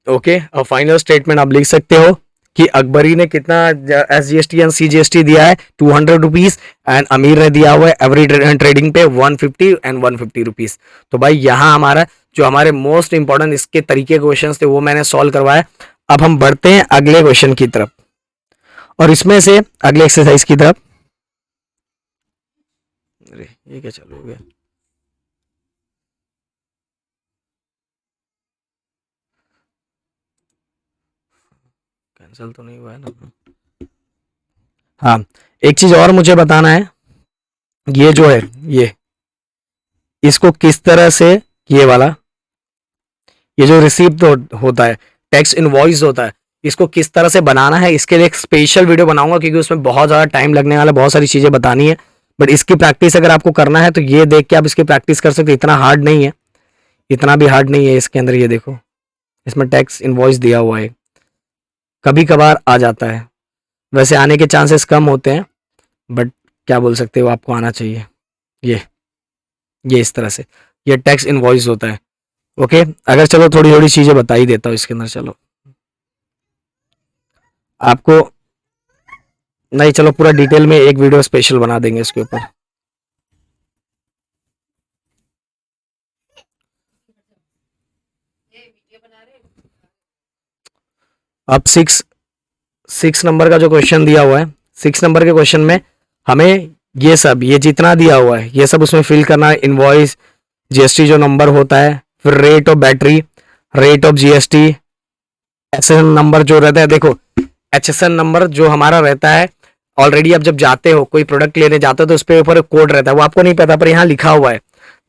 ओके, अब फाइनल स्टेटमेंट आप लिख सकते हो कि अकबरी ने कितना एसजीएसटी एंड सीजीएसटी दिया है ₹200, एंड अमीर ने दिया हुआ है एवरी ट्रेडिंग पे 150 एंड 150 रुपीज। तो भाई यहाँ हमारा जो हमारे मोस्ट इंपॉर्टेंट इसके तरीके क्वेश्चन थे वो मैंने सॉल्व करवाया। अब हम बढ़ते हैं अगले क्वेश्चन की तरफ, और इसमें से अगले एक्सरसाइज की तरफ। अरे ये क्या चालू हो गया, कैंसिल तो नहीं हुआ है ना। हाँ, एक चीज और मुझे बताना है, ये जो है ये इसको किस तरह से, ये वाला ये जो रिसीप्ट होता है, टैक्स इनवॉइस होता है, इसको किस तरह से बनाना है, इसके लिए एक स्पेशल वीडियो बनाऊंगा, क्योंकि उसमें बहुत ज़्यादा टाइम लगने वाला है, बहुत सारी चीज़ें बतानी है। बट इसकी प्रैक्टिस अगर आपको करना है तो ये देख के आप इसकी प्रैक्टिस कर सकते, इतना हार्ड नहीं है, इतना भी हार्ड नहीं है। इसके अंदर ये देखो, इसमें टैक्स इनवॉइस दिया हुआ है, कभी कभार आ जाता है, वैसे आने के चांसेस कम होते हैं, बट क्या बोल सकते हो, आपको आना चाहिए। ये इस तरह से ये टैक्स इनवॉइस होता है। ओके, अगर चलो थोड़ी थोड़ी चीज़ें बता ही देता हूँ इसके अंदर। चलो आपको नहीं, चलो पूरा डिटेल में एक वीडियो स्पेशल बना देंगे इसके ऊपर। अब सिक्स नंबर का जो क्वेश्चन दिया हुआ है, 6 नंबर के क्वेश्चन में हमें ये सब, ये जितना दिया हुआ है ये सब उसमें फिल करना है। इनवॉइस, जीएसटी जो नंबर होता है, फिर rate of battery, rate of GST, HSN number जो रहता है, देखो एचएसएन नंबर जो हमारा रहता है, ऑलरेडी आप जब जाते हो कोई प्रोडक्ट लेने जाते हो तो उस पर ऊपर कोड रहता है, वो आपको नहीं पता, पर यहाँ लिखा हुआ है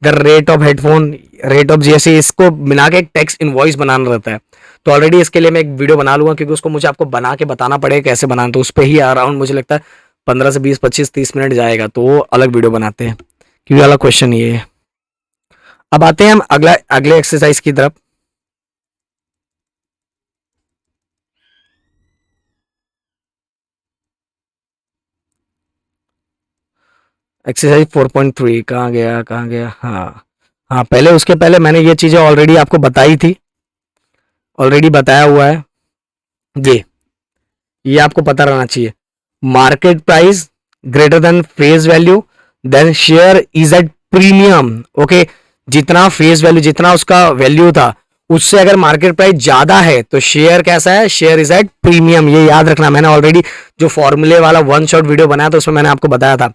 the rate of headphone, rate of GST, इसको मिला के एक टैक्स इनवॉइस बनाना रहता है। तो ऑलरेडी इसके लिए मैं एक वीडियो बना लूंगा, क्योंकि उसको मुझे आपको बना के बताना पड़ेगा कैसे बनाना, तो उस पर ही अराउंड मुझे लगता है 15 से 20 25 30 मिनट जाएगा, तो वो अलग वीडियो बनाते हैं, क्योंकि वाला क्वेश्चन ये है। अब आते हैं हम अगले एक्सरसाइज की तरफ। एक्सरसाइज 4.3 कहाँ गया, हाँ पहले, उसके पहले मैंने ये चीज़ें ऑलरेडी आपको बताई थी, ऑलरेडी बताया हुआ है। ये आपको पता रहना चाहिए, market price greater than face value, then share is at premium. Okay, जितना फेस वैल्यू, जितना उसका वैल्यू था, उससे अगर मार्केट प्राइस ज्यादा है तो शेयर कैसा है, शेयर इज एट प्रीमियम। ये याद रखना, मैंने ऑलरेडी जो फॉर्मूले वाला वन शॉट वीडियो बनाया था उसमें मैंने आपको बताया था,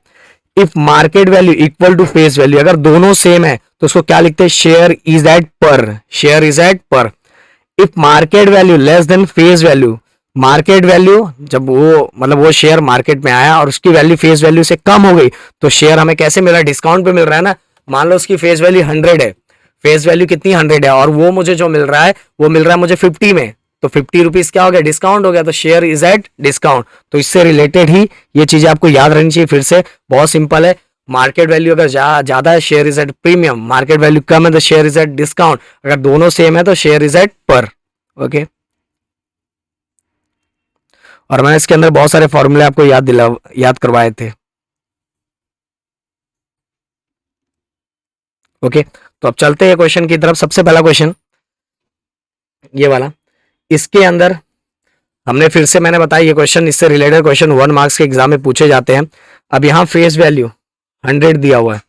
if market value equal to face value, अगर दोनों सेम है तो उसको क्या लिखते हैं, share is at par, share is at par. If market value less than face value, market value जब वो, मतलब वो शेयर मार्केट में आया और उसकी वैल्यू फेस वैल्यू से कम हो गई, तो शेयर हमें कैसे मिल रहा है, डिस्काउंट पे मिल रहा है ना। मान लो उसकी फेस वैल्यू 100 है, फेस वैल्यू कितनी 100 है, और वो मुझे जो मिल रहा है वो मिल रहा है मुझे 50 में, तो 50 रुपीज क्या हो गया, डिस्काउंट हो गया, तो शेयर इज एट डिस्काउंट। तो इससे रिलेटेड ही ये चीजें आपको याद रखनी चाहिए। फिर से बहुत सिंपल है, मार्केट वैल्यू अगर ज्यादा है share is at premium, market value कम है तो शेयर इज एट डिस्काउंट, अगर दोनों सेम है तो शेयर इज एट पर। ओके, और मैंने इसके अंदर बहुत सारे फॉर्मूले आपको याद करवाए थे। ओके, तो अब चलते हैं क्वेश्चन की तरफ। सबसे पहला क्वेश्चन ये वाला, इसके अंदर हमने फिर से मैंने बताया ये क्वेश्चन, इससे रिलेटेड क्वेश्चन 1 मार्क्स के एग्जाम में पूछे जाते हैं। अब यहाँ फेस वैल्यू 100 दिया हुआ है,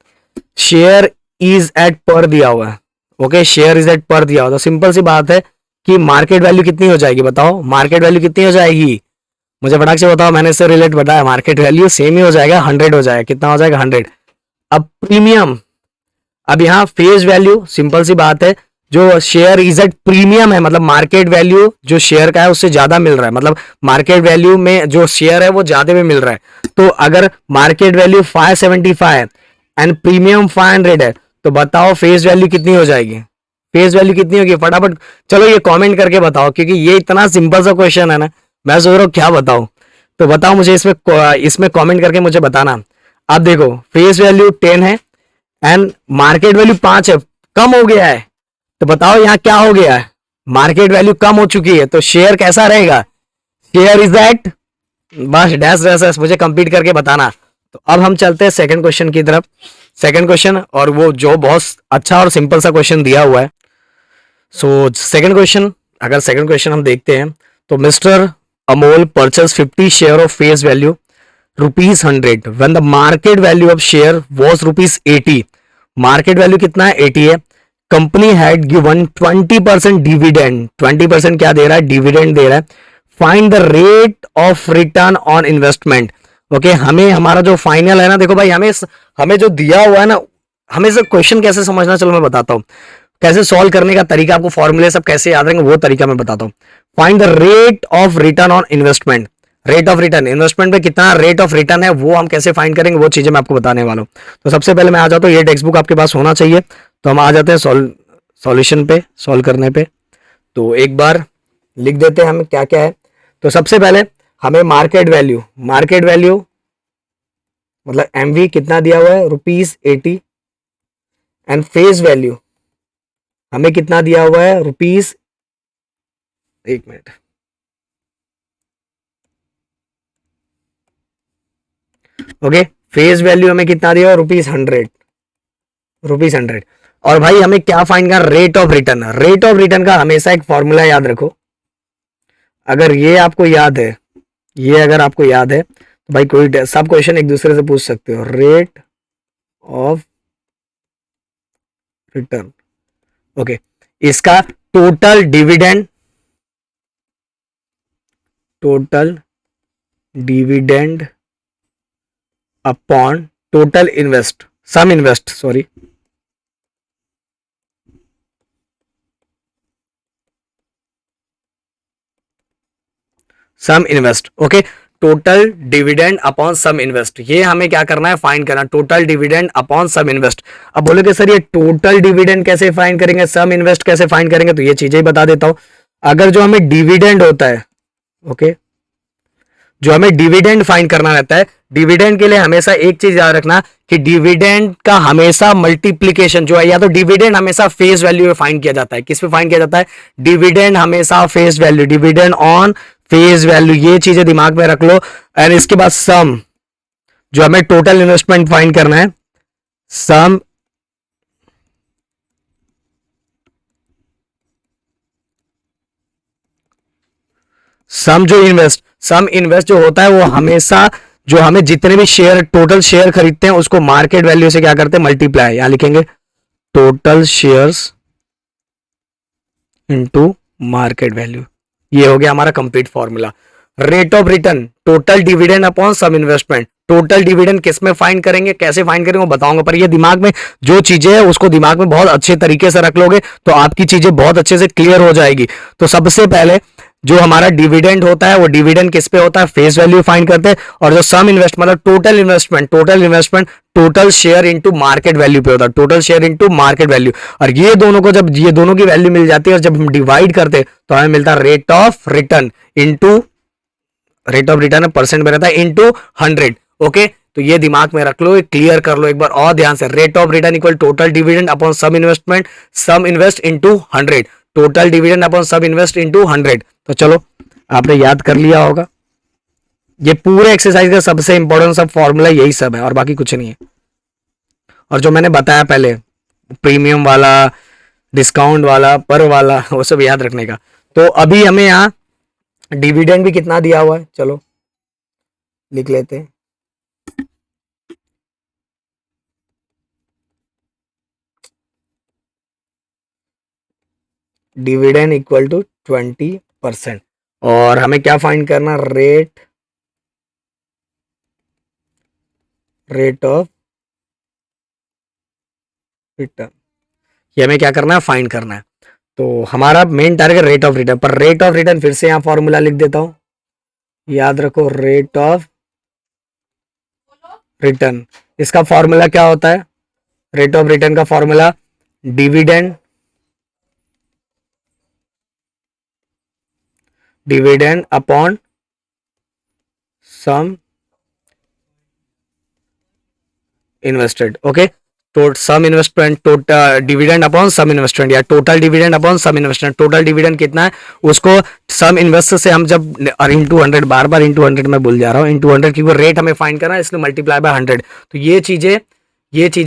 शेयर इज एट पर दिया हुआ है। ओके, शेयर इज एट पर दिया हुआ, तो सिंपल सी बात है कि मार्केट वैल्यू कितनी हो जाएगी, बताओ मार्केट वैल्यू कितनी हो जाएगी, मुझे फटाक से बताओ। मैंने इससे रिलेट बताया, मार्केट वैल्यू सेम ही हो जाएगा, 100 हो जाएगा। कितना हो जाएगा, 100। अब प्रीमियम, अब यहाँ फेस वैल्यू सिंपल सी बात है, जो शेयर इज एट प्रीमियम है, मतलब मार्केट वैल्यू जो शेयर का है उससे ज्यादा मिल रहा है, मतलब मार्केट वैल्यू में जो शेयर है वो ज्यादा में मिल रहा है। तो अगर मार्केट वैल्यू 575 एंड प्रीमियम 500 है, तो बताओ फेस वैल्यू कितनी हो जाएगी, फेस वैल्यू कितनी होगी, फटाफट चलो ये कमेंट करके बताओ, क्योंकि ये इतना सिंपल सा क्वेश्चन है ना, मैं सोच रहा हूँ क्या बताऊं। तो बताओ मुझे इसमें कमेंट करके मुझे बताना। अब देखो फेस वैल्यू 10 है एंड मार्केट वैल्यू 5 है, कम हो गया है, तो बताओ यहाँ क्या हो गया है, मार्केट वैल्यू कम हो चुकी है, तो शेयर कैसा रहेगा, शेयर इज एट, बस डैश डैश मुझे कंप्लीट करके बताना। तो अब हम चलते हैं सेकंड क्वेश्चन की तरफ। सेकंड क्वेश्चन, और वो जो बहुत अच्छा और सिंपल सा क्वेश्चन दिया हुआ है। सो सेकंड क्वेश्चन, अगर सेकंड क्वेश्चन हम देखते हैं तो mister Amol purchase 50 share of face value ₹100 when the market value of share was ₹80। Market value कितना है, 80 है। कंपनी हैड गिवन 20% डिविडेंड, 20% क्या दे रहा है, डिविडेंड दे रहा है। Find the rate of return on investment. Okay, हमें हमारा जो फाइनल है ना, देखो भाई हमें जो दिया हुआ है ना, हमें से क्वेश्चन कैसे समझना, चलो मैं बताता हूं कैसे सॉल्व करने का तरीका, आपको फॉर्मूले सब कैसे याद रहेंगे वो तरीका मैं बताता हूं। Find the rate of return on investment, rate of return, investment पे कितना रेट ऑफ रिटर्न है वो हम कैसे फाइंड करेंगे, वो चीजें मैं आपको बताने वाला हूं। तो सबसे पहले मैं आ जाता हूं, ये टेक्स्ट बुक आपके पास होना चाहिए। तो हम आ जाते हैं सॉल्यूशन पे, सॉल्व करने पे। तो एक बार लिख देते हैं हम क्या क्या है। तो सबसे पहले हमें मार्केट वैल्यू मतलब एमवी कितना दिया हुआ है, ₹80 एंड फेस वैल्यू हमें कितना दिया हुआ है, एक मिनट, ओके, फेस वैल्यू हमें कितना दिया हुआ, ₹100। और भाई हमें क्या फाइंड करना, rate of return. Rate of return का हमेशा एक फॉर्मूला याद रखो, अगर ये आपको याद है, ये अगर आपको याद है तो भाई कोई सब क्वेश्चन एक दूसरे से पूछ सकते हो। रेट ऑफ रिटर्न, ओके, इसका total dividend upon total sum invest, okay, total dividend upon sum invest, ये हमें क्या करना है, फाइंड करना, total dividend upon sum invest. अब बोलोगे सर ये टोटल डिविडेंड कैसे फाइंड करेंगे, सम इन्वेस्ट कैसे फाइंड करेंगे, तो ये चीजें ही बता देता हूं। अगर जो हमें डिविडेंड होता है, ओके, जो हमें डिविडेंड फाइंड करना रहता है, डिविडेंड के लिए हमेशा एक चीज याद रखना कि डिविडेंड का हमेशा मल्टीप्लीकेशन जो है, या तो डिविडेंड हमेशा फेस वैल्यू में फाइंड किया जाता है, किस पे फाइंड किया जाता है, डिविडेंड हमेशा face value, dividend on face value, ये चीजें दिमाग में रख लो। एंड इसके बाद सम, जो हमें टोटल इन्वेस्टमेंट फाइंड करना है, सम इन्वेस्ट जो होता है वो हमेशा जो हमें जितने भी शेयर, टोटल शेयर खरीदते हैं उसको मार्केट वैल्यू से क्या करते हैं, मल्टीप्लाई, यहां लिखेंगे total shares into market value. ये हो गया हमारा complete formula. Rate of return, total dividend upon sum investment. Total dividend किस में फाइंड करेंगे, कैसे फाइंड करेंगे वो बताऊंगा, पर ये दिमाग में जो चीजें है उसको दिमाग में बहुत अच्छे तरीके से रख लोगे तो आपकी चीजें बहुत अच्छे से क्लियर हो जाएगी। तो सबसे पहले जो हमारा डिविडेंड होता है वो डिविडेंड किस पे होता है, फेस वैल्यू फाइंड करते हैं, और जो सम इन्वेस्ट मतलब total investment total share into market value पे होता है, total share into market value. और ये दोनों को जब ये दोनों की वैल्यू मिल जाती है और जब हम डिवाइड करते हैं तो हमें मिलता है rate of return into, rate of return percent में रहता है, इनटू 100। ओके, तो ये दिमाग में रख लो, क्लियर कर लो एक बार और ध्यान से। Rate of return equal total dividend upon sum investment, sum invest into 100, total dividend upon sum invest into 100। तो चलो आपने याद कर लिया होगा। ये पूरे एक्सरसाइज का सबसे इंपॉर्टेंट सब फॉर्मूला यही सब है और बाकी कुछ नहीं है। और जो मैंने बताया पहले, प्रीमियम वाला, डिस्काउंट वाला, पर वाला, वो सब याद रखने का। तो अभी हमें यहाँ डिविडेंड भी कितना दिया हुआ है, चलो लिख लेते हैं। Dividend equal to 20%। और हमें क्या फाइंड करना, रेट ऑफ रिटर्न। ये हमें क्या करना है, फाइंड करना है। तो हमारा main target rate of return, पर रेट ऑफ रिटर्न फिर से यहाँ फॉर्मूला लिख देता हूं, याद रखो। रेट ऑफ रिटर्न, इसका फॉर्मूला क्या होता है, रेट ऑफ रिटर्न का formula dividend upon sum invested. Okay, तो sum investment, total dividend upon sum investment, या total dividend upon sum investment. Total dividend कितना है उसको सब इन्वेस्ट से हम जब इंटू 100, बार बार इंटू 100 में भूल जा रहा हूँ, इंटू 100 क्योंकि रेट हमें फाइंड करना है, इसलिए मल्टीप्लाई बाय 100। तो ये चीजें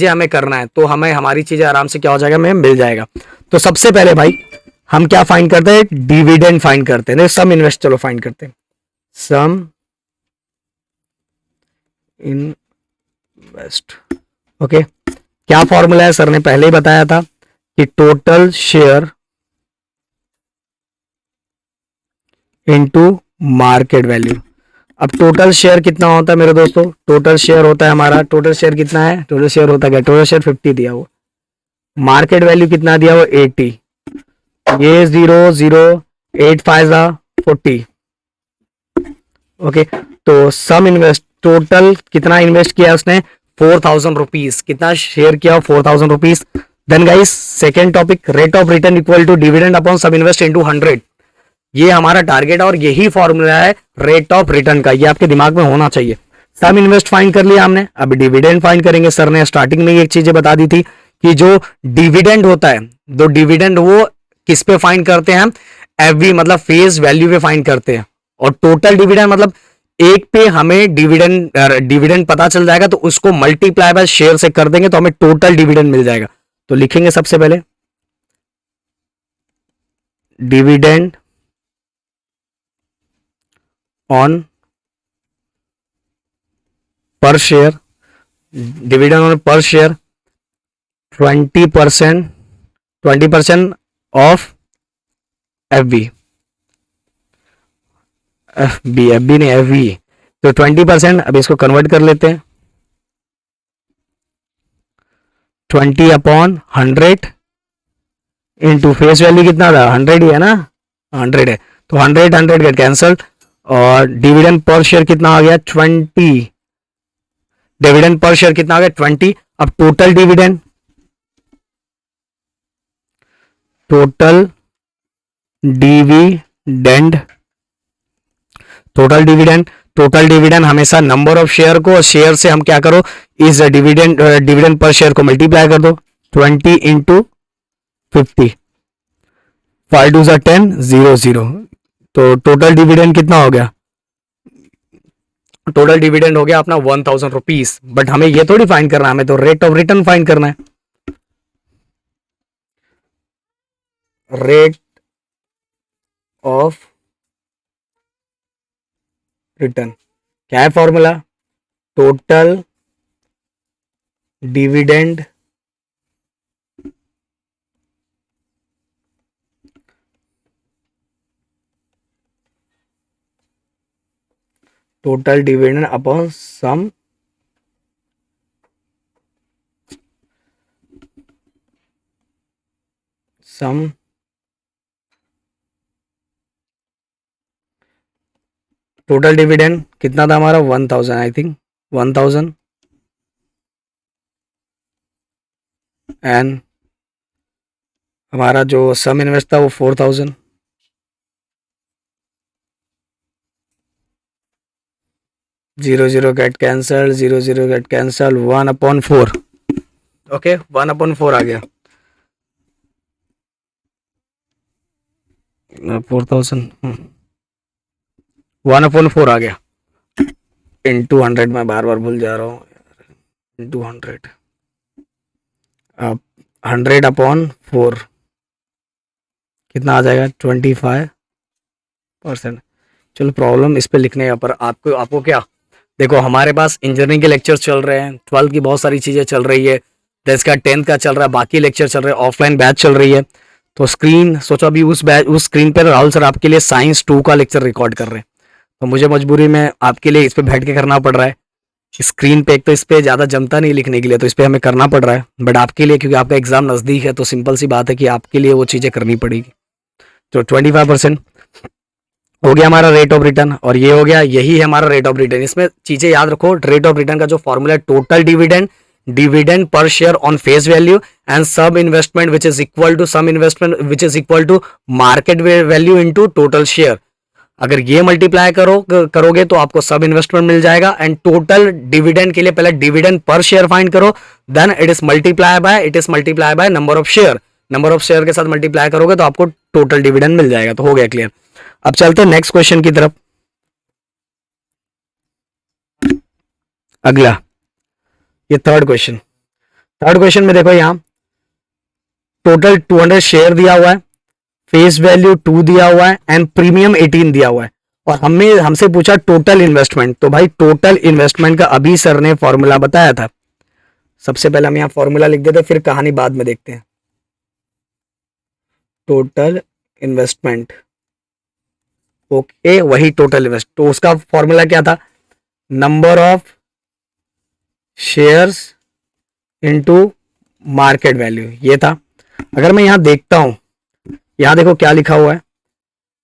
हमें करना है, तो हमें हमारी चीजें आराम से क्या हो जाएगा, हमें मिल जाएगा। तो सबसे पहले भाई हम क्या फाइंड करते हैं, डिविडेंड फाइंड करते हैं, सम इन्वेस्ट चलो फाइंड करते हैं। Sum invest, okay. क्या फॉर्मूला है, सर ने पहले ही बताया था कि total share into market value. अब टोटल शेयर कितना होता है मेरे दोस्तों, टोटल शेयर होता है हमारा, टोटल शेयर कितना है, टोटल शेयर होता है क्या, टोटल शेयर 50 दिया हुआ, मार्केट वैल्यू कितना दिया हुआ 80, ये 0, 0, 8 5 40। ओके, तो सम इन्वेस्ट, टोटल कितना इन्वेस्ट किया उसने, 4000 रुपीज, कितना शेयर किया, 4000 rupees. Then guys second topic, rate of return equal to dividend upon sum invest into 100। ये हमारा टारगेट है और यही फॉर्मूला है रेट ऑफ रिटर्न का, ये आपके दिमाग में होना चाहिए। सम इन्वेस्ट फाइंड कर लिया हमने, अब डिविडेंड फाइंड करेंगे। सर ने स्टार्टिंग में एक चीज बता दी थी कि जो डिविडेंड होता है, तो डिविडेंड वो किस पे फाइंड करते हैं, एफवी मतलब फेस वैल्यू पे फाइंड करते हैं। और टोटल डिविडेंड मतलब एक पे हमें डिविडेंड पता चल जाएगा, तो उसको मल्टीप्लाई बाय शेयर से कर देंगे तो हमें टोटल डिविडेंड मिल जाएगा। तो लिखेंगे सबसे पहले डिविडेंड ऑन पर शेयर, डिविडेंड ऑन पर शेयर 20%, 20% ऑफ एफ बी नहीं एफ वी, तो 20%। अब इसको कन्वर्ट कर लेते हैं, 20/100 इंटू फेस वैल्यू कितना था, 100 ही है ना, 100 है, तो 100 गेट कैंसल। और डिविडेंड पर शेयर कितना आ गया, 20, डिविडेंड पर शेयर कितना आ गया 20। अब total dividend, total dividend, total dividend हमेशा नंबर ऑफ शेयर को, शेयर से हम क्या करो, इस डिविडेंड पर शेयर को मल्टीप्लाई कर दो, 20 इंटू 50, 5 2 10, 0 0। तो टोटल डिविडेंड कितना हो गया, टोटल डिविडेंड हो गया अपना 1000 रुपीज। बट हमें ये थोड़ी फाइंड करना है, हमें तो रेट ऑफ रिटर्न फाइंड करना है। रेट ऑफ रिटर्न क्या है formula, total dividend total dividend upon sum total dividend कितना था हमारा 1000, आई थिंक 1000, एंड हमारा जो सम इन्वेस्ट था वो 4000। Zero zero get cancel, zero zero get cancel, 1/4। Okay, 1/4 आ गया, 4000, 1/4 आ गया, इंटू 100, मैं बार बार भूल जा रहा हूँ, इंटू 100, अब 100/4 कितना आ जाएगा, 25%। चलो प्रॉब्लम इस पे लिखने का, पर आपको आपको क्या, देखो हमारे पास इंजीनियरिंग के लेक्चर चल रहे हैं, 12 की बहुत सारी चीज़ें चल रही है, 10 का 10th का चल रहा है, बाकी लेक्चर चल रहे हैं, ऑफलाइन बैच चल रही है। तो स्क्रीन सोचो, अभी उस बैच उस स्क्रीन पर राहुल सर आपके लिए साइंस 2 का लेक्चर रिकॉर्ड कर रहे हैं, तो मुझे मजबूरी में आपके लिए इस पर बैठ के करना पड़ रहा है। स्क्रीन पे एक तो इस पे ज़्यादा जमता नहीं लिखने के लिए, तो इस पे हमें करना पड़ रहा है, बट आपके लिए क्योंकि आपका एग्जाम नज़दीक है, तो सिंपल सी बात है कि आपके लिए वो चीज़ें करनी पड़ेगी। तो 25% हो गया हमारा रेट ऑफ रिटर्न, और ये हो गया, यही है हमारा रेट ऑफ रिटर्न। इसमें चीजें याद रखो, रेट ऑफ रिटर्न का जो फॉर्मूला है, total dividend, dividend per share on face value, and sum investment which is equal to sum investment which is equal to market value into total share. अगर ये मल्टीप्लाई करोगे तो आपको सब इन्वेस्टमेंट मिल जाएगा, एंड टोटल डिविडेंड के लिए पहले डिविडेंड पर शेयर फाइंड करो, then it is multiply by number of share, number of share के साथ मल्टीप्लाई करोगे तो आपको टोटल डिविडेंड मिल जाएगा। तो हो गया क्लियर। अब चलते हैं नेक्स्ट क्वेश्चन की तरफ। अगला, ये थर्ड क्वेश्चन में देखो, यहां टोटल 200 शेयर दिया हुआ है, फेस वैल्यू 2 दिया हुआ है, एंड प्रीमियम 18 दिया हुआ है, और हमसे पूछा टोटल इन्वेस्टमेंट। तो भाई टोटल इन्वेस्टमेंट का अभी सर ने फॉर्मूला बताया था, सबसे पहले हम यहाँ फॉर्मूला लिख देते, फिर कहानी बाद में देखते हैं। टोटल इन्वेस्टमेंट, ओके, वही टोटल इन्वेस्ट, तो उसका फॉर्मूला क्या था, number of shares into market value, ये था। अगर मैं यहां देखता हूं, यहां देखो क्या लिखा हुआ है,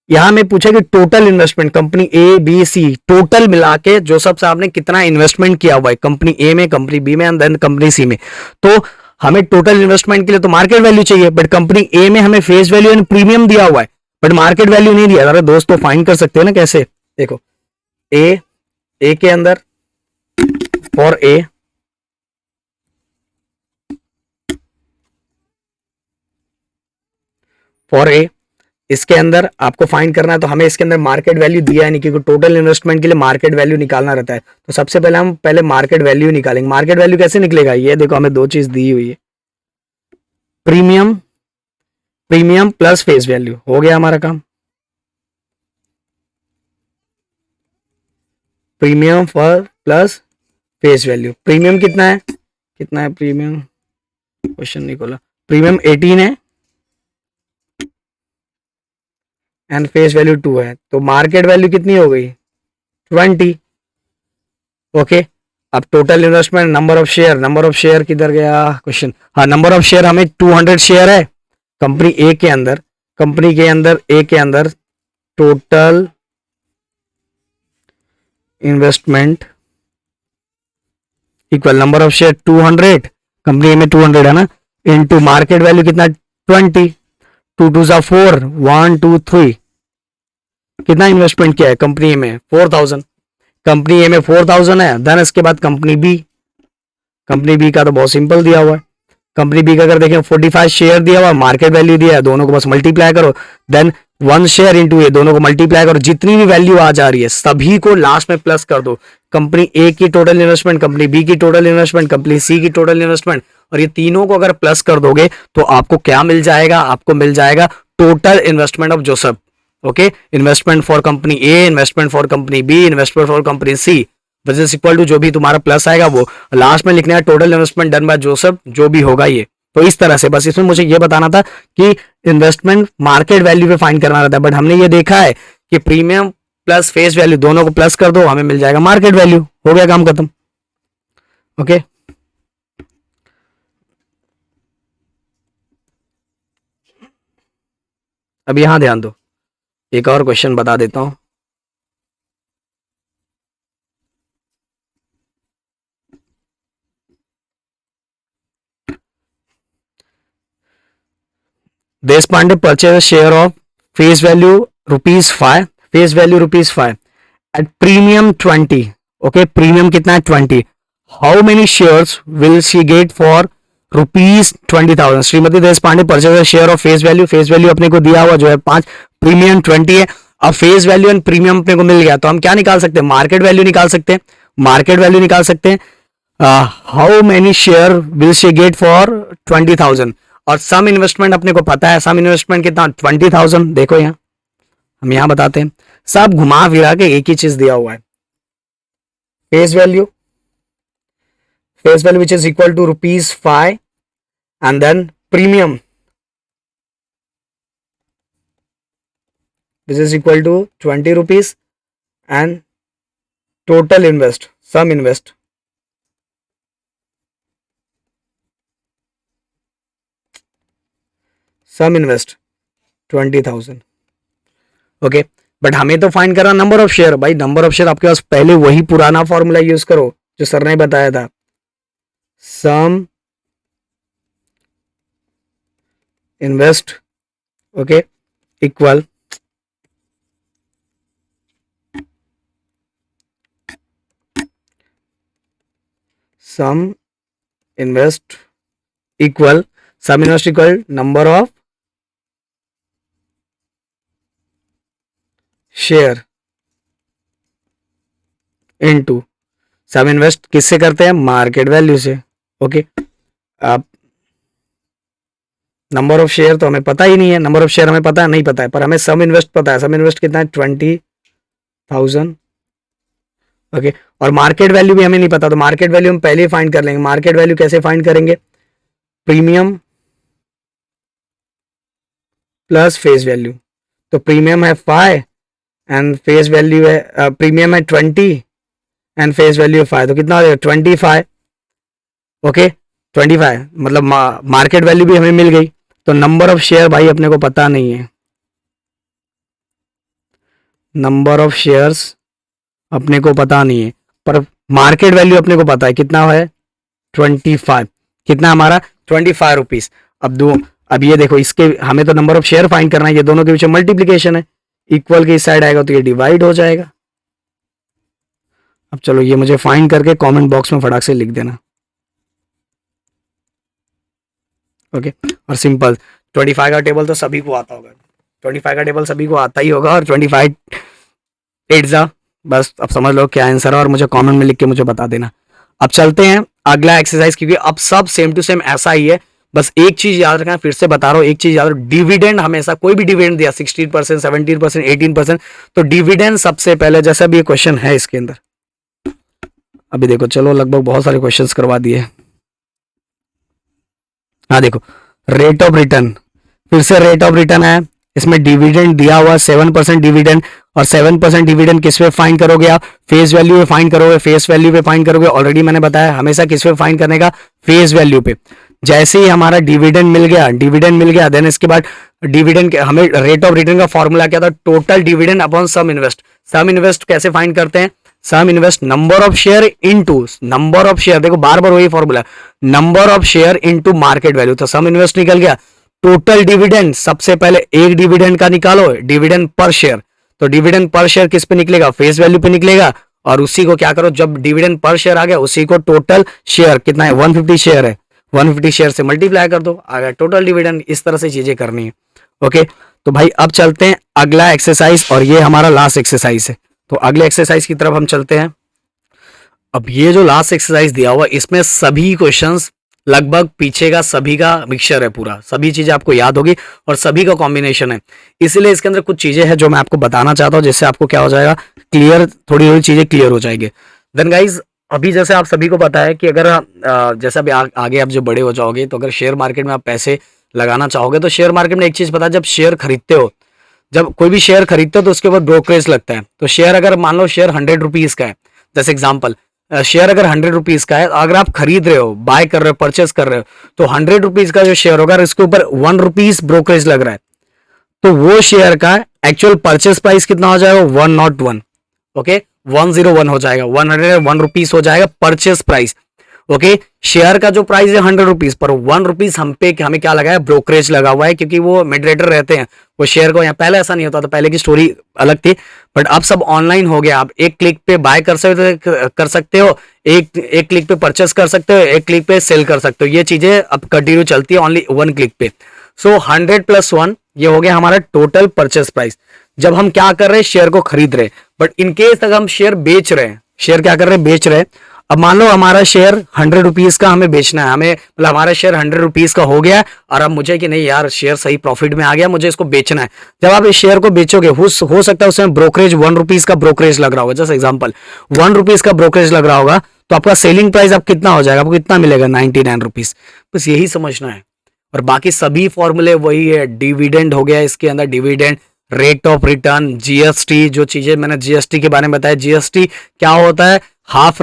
यहां में पूछा कि total investment company A B C, total मिला के जो सब साहब ने कितना इन्वेस्टमेंट किया हुआ है कंपनी ए में, कंपनी बी में, एंड देन कंपनी सी में। तो हमें टोटल इन्वेस्टमेंट के लिए तो मार्केट वैल्यू चाहिए, बट कंपनी ए में हमें फेस वैल्यू एंड प्रीमियम दिया हुआ है, बट मार्केट वैल्यू नहीं दिया। अरे दोस्तों फाइंड कर सकते हो ना कैसे, देखो ए के अंदर फॉर ए इसके अंदर आपको फाइंड करना है, तो हमें इसके अंदर मार्केट वैल्यू दिया है नहीं, क्योंकि टोटल इन्वेस्टमेंट के लिए मार्केट वैल्यू निकालना रहता है। तो सबसे पहले हम मार्केट वैल्यू निकालेंगे। मार्केट वैल्यू कैसे निकलेगा, ये देखो हमें दो चीज दी हुई है, premium premium plus face value, हो गया हमारा काम। Premium for plus face value, premium कितना है प्रीमियम, क्वेश्चन नहीं खोला, प्रीमियम 18 है एंड फेस वैल्यू 2 है, तो मार्केट वैल्यू कितनी हो गई, 20। ओके, अब total investment, number of share किधर गया क्वेश्चन, हाँ नंबर ऑफ शेयर, हमें 200 शेयर है कंपनी ए के अंदर, total investment equal number of share 200, company A में 200 है ना, इनटू मार्केट वैल्यू कितना 20, 2 2 जा 4, 1 2 3, कितना इन्वेस्टमेंट किया है कंपनी ए में 4000, कंपनी ए में 4000 है। देन इसके बाद कंपनी बी का तो बहुत सिंपल दिया हुआ है, कंपनी बी का अगर देखें 45 शेयर दिया हुआ, मार्केट वैल्यू दिया है, दोनों को बस मल्टीप्लाई करो, देन 1 शेयर इंटू ए, दोनों को मल्टीप्लाई करो, जितनी भी वैल्यू आ जा रही है सभी को लास्ट में प्लस कर दो, कंपनी ए की टोटल इन्वेस्टमेंट, कंपनी बी की टोटल इन्वेस्टमेंट, कंपनी सी की टोटल इन्वेस्टमेंट, और ये तीनों को अगर प्लस कर दोगे तो आपको क्या मिल जाएगा, आपको मिल जाएगा total investment of Joseph. Okay, investment for company A, investment for company B, investment for company C, which is equal to जो भी तुम्हारा प्लस आएगा वो लास्ट में लिखना है, total investment done by Joseph, जो भी होगा ये। तो इस तरह से बस इसमें मुझे ये बताना था कि इन्वेस्टमेंट मार्केट वैल्यू पे फाइंड करना रहता है, बट हमने ये देखा है कि प्रीमियम प्लस फेस वैल्यू दोनों को प्लस कर दो, हमें मिल जाएगा मार्केट वैल्यू, हो गया काम खत्म। ओके, अब यहां ध्यान दो, एक और क्वेश्चन बता देता हूं। Deshpande purchase share of face value rupees 5 at premium 20, okay premium कितना है 20. How many shares will she get for ₹20,000. Shrimati Deshpande purchase share of face value अपने को दिया हुआ जो है 5, प्रीमियम 20 है. अब फेस वैल्यू एंड प्रीमियम अपने को मिल गया तो हम क्या निकाल सकते हैं, मार्केट वैल्यू निकाल सकते हैं. मार्केट वैल्यू निकाल सकते हैं. How many share will she get for 20,000. और सम इन्वेस्टमेंट अपने को पता है, सम इन्वेस्टमेंट कितना 20,000. देखो यहाँ हम यहाँ बताते हैं, सब घुमा फिरा के एक ही चीज दिया हुआ है. Face value which is equal to ₹5 and then premium which is equal to ₹20 and total sum invest sum invest 20,000. Okay but हमें तो फाइंड करना नंबर ऑफ शेयर. भाई नंबर ऑफ शेयर आपके पास पहले वही पुराना फॉर्मूला यूज करो जो सर ने बताया था. Sum invest okay equal sum invest equal number of share into sum invest किससे करते हैं, मार्केट वैल्यू से. ओके अब नंबर ऑफ शेयर तो हमें पता ही नहीं है, नंबर ऑफ शेयर हमें पता है नहीं पता है, पर हमें सम इन्वेस्ट पता है. सम इन्वेस्ट कितना है 20,000. ओके और मार्केट वैल्यू भी हमें नहीं पता तो मार्केट वैल्यू हम पहले ही फाइंड कर लेंगे. मार्केट वैल्यू कैसे फाइंड करेंगे, प्रीमियम प्लस फेस वैल्यू. तो प्रीमियम है 5 एंड फेस वैल्यू है प्रीमियम है 20 एंड फेस वैल्यू 5 तो कितना हो जाएगा 25. ओके 25 मतलब मार्केट वैल्यू भी हमें मिल गई. तो नंबर ऑफ शेयर भाई अपने को पता नहीं है, नंबर ऑफ शेयर्स अपने को पता नहीं है, पर मार्केट वैल्यू अपने को पता है कितना है 25. कितना हमारा ₹25. अब ये देखो इसके हमें तो नंबर ऑफ शेयर फाइंड करना है, ये दोनों के बीच मल्टीप्लीकेशन है. इक्वल के इस साइड आएगा तो ये डिवाइड हो जाएगा. अब चलो ये मुझे फाइंड करके कमेंट बॉक्स में फटाक से लिख देना. ओके और सिंपल 25 का टेबल तो सभी को आता होगा, 25 का टेबल सभी को आता ही होगा और 25 8 जा बस. अब समझ लो क्या आंसर है और मुझे कमेंट में लिख के मुझे बता देना. अब चलते हैं अगला एक्सरसाइज क्योंकि अब सब सेम टू सेम ऐसा ही है. बस एक चीज याद रखना, फिर से बता रहा हूं एक चीज याद रखो, डिविडेंड हमेशा कोई भी डिविडेंड दिया 16%, 17%, 18% तो डिविडेंड सबसे पहले, जैसा भी ये क्वेश्चन है इसके अंदर अभी देखो चलो लगभग बहुत सारे क्वेश्चंस करवा दिए. हाँ देखो रेट ऑफ रिटर्न, फिर से रेट ऑफ रिटर्न है, इसमें डिविडेंड दिया हुआ 7% डिविडेंड और 7% डिविडेंड किस पे फाइंड करोगे आप, फेस वैल्यू पे फाइंड करोगे. फेस वैल्यू पे फाइंड करोगे, ऑलरेडी मैंने बताया हमेशा किस पे फाइंड करने का, फेस वैल्यू पे. जैसे ही हमारा डिविडेंड मिल गया देन इसके बाद डिविडेंड हमें रेट ऑफ रिटर्न का फॉर्मूला क्या था, total dividend upon sum invest. Sum invest कैसे फाइंड करते हैं, sum invest number of share into number of share. देखो बार बार वही formula, number of share into market value. तो सम इन्वेस्ट निकल गया. टोटल डिविडेंड सबसे पहले एक डिविडेंड का निकालो, डिविडेंड पर शेयर. तो डिविडेंड पर शेयर किस पे निकलेगा, फेस वैल्यू पे निकलेगा. और उसी को क्या करो, जब डिविडेंड पर शेयर आ गया उसी को टोटल शेयर कितना है 150 शेयर है, 150 शेयर से मल्टीप्लाई कर दो, आ गया टोटल डिविडेंड. इस तरह से चीजें करनी है. ओके तो भाई अब चलते हैं अगला एक्सरसाइज और ये हमारा लास्ट एक्सरसाइज है. तो अगले एक्सरसाइज की तरफ हम चलते हैं. अब ये जो लास्ट एक्सरसाइज दिया हुआ इसमें सभी क्वेश्चंस लगभग पीछे का सभी का मिक्सचर है, पूरा सभी चीजें आपको याद होगी और सभी का कॉम्बिनेशन है. इसलिए इसके अंदर कुछ चीजें हैं जो मैं आपको बताना चाहता हूं, जिससे आपको क्या हो जाएगा क्लियर, थोड़ी थोड़ी चीजें क्लियर हो जाएगी. देन गाइज अभी जैसे आप सभी को पता है कि अगर जैसे अभी आगे आप जो बड़े हो जाओगे तो अगर शेयर मार्केट में आप पैसे लगाना चाहोगे तो शेयर मार्केट में एक चीज पता है, जब शेयर खरीदते हो, जब कोई भी शेयर खरीदते हो तो उसके ऊपर ब्रोकरेज लगता है. तो शेयर अगर मान लो शेयर 100 रुपीज का है, जैसे एग्जाम्पल शेयर अगर 100 रुपीज का है, अगर आप खरीद रहे हो, बाय कर रहे हो, परचेस कर रहे हो, तो 100 रुपीज का जो शेयर होगा इसके ऊपर 1 रुपीज ब्रोकरेज लग रहा है, तो वो शेयर का एक्चुअल परचेस प्राइस कितना हो जाएगा 101. ओके 101 हो जाएगा, 101 रुपीज हो जाएगा परचेस प्राइस. ओके, शेयर का जो प्राइस है 100 रुपीज पर 1 रुपीज हम पे हमें क्या लगा है, ब्रोकरेज लगा हुआ है, क्योंकि वो मिडरेटर रहते हैं वो शेयर को, यहाँ पहले ऐसा नहीं होता था, पहले की स्टोरी अलग थी, बट अब सब ऑनलाइन हो गया। आप एक क्लिक पे बाय कर सकते हो, एक क्लिक पे परचेस कर सकते हो, एक क्लिक पे सेल कर सकते हो, ये चीजें अब कंटिन्यू चलती है ओनली 1 क्लिक पे। सो 100+1 ये हो गया हमारा टोटल परचेस प्राइस, जब हम क्या कर रहे हैं, शेयर को खरीद रहे हैं। बट इनकेस अगर हम शेयर बेच रहे हैं, शेयर क्या कर रहे हैं, बेच रहे हैं। अब मान लो हमारा शेयर 100 रुपीज का हमें बेचना है, हमें मतलब हमारा शेयर 100 रुपीज का हो गया, और अब मुझे कि नहीं यार शेयर सही प्रॉफिट में आ गया, मुझे इसको बेचना है। जब आप इस शेयर को बेचोगे, हो सकता है उसमें ब्रोकरेज 1 रुपीज का ब्रोकरेज लग रहा होगा, जैसे एग्जाम्पल 1 रुपीज का ब्रोकरेज लग रहा होगा, तो आपका सेलिंग प्राइस अब कितना हो जाएगा, आपको कितना मिलेगा, 99 रुपीज। बस यही समझना है, और बाकी सभी फॉर्मूले वही है। डिविडेंड हो गया इसके अंदर, dividend, rate of return, GST, जो चीजें मैंने जीएसटी के बारे में बताया, जीएसटी क्या होता है, हाफ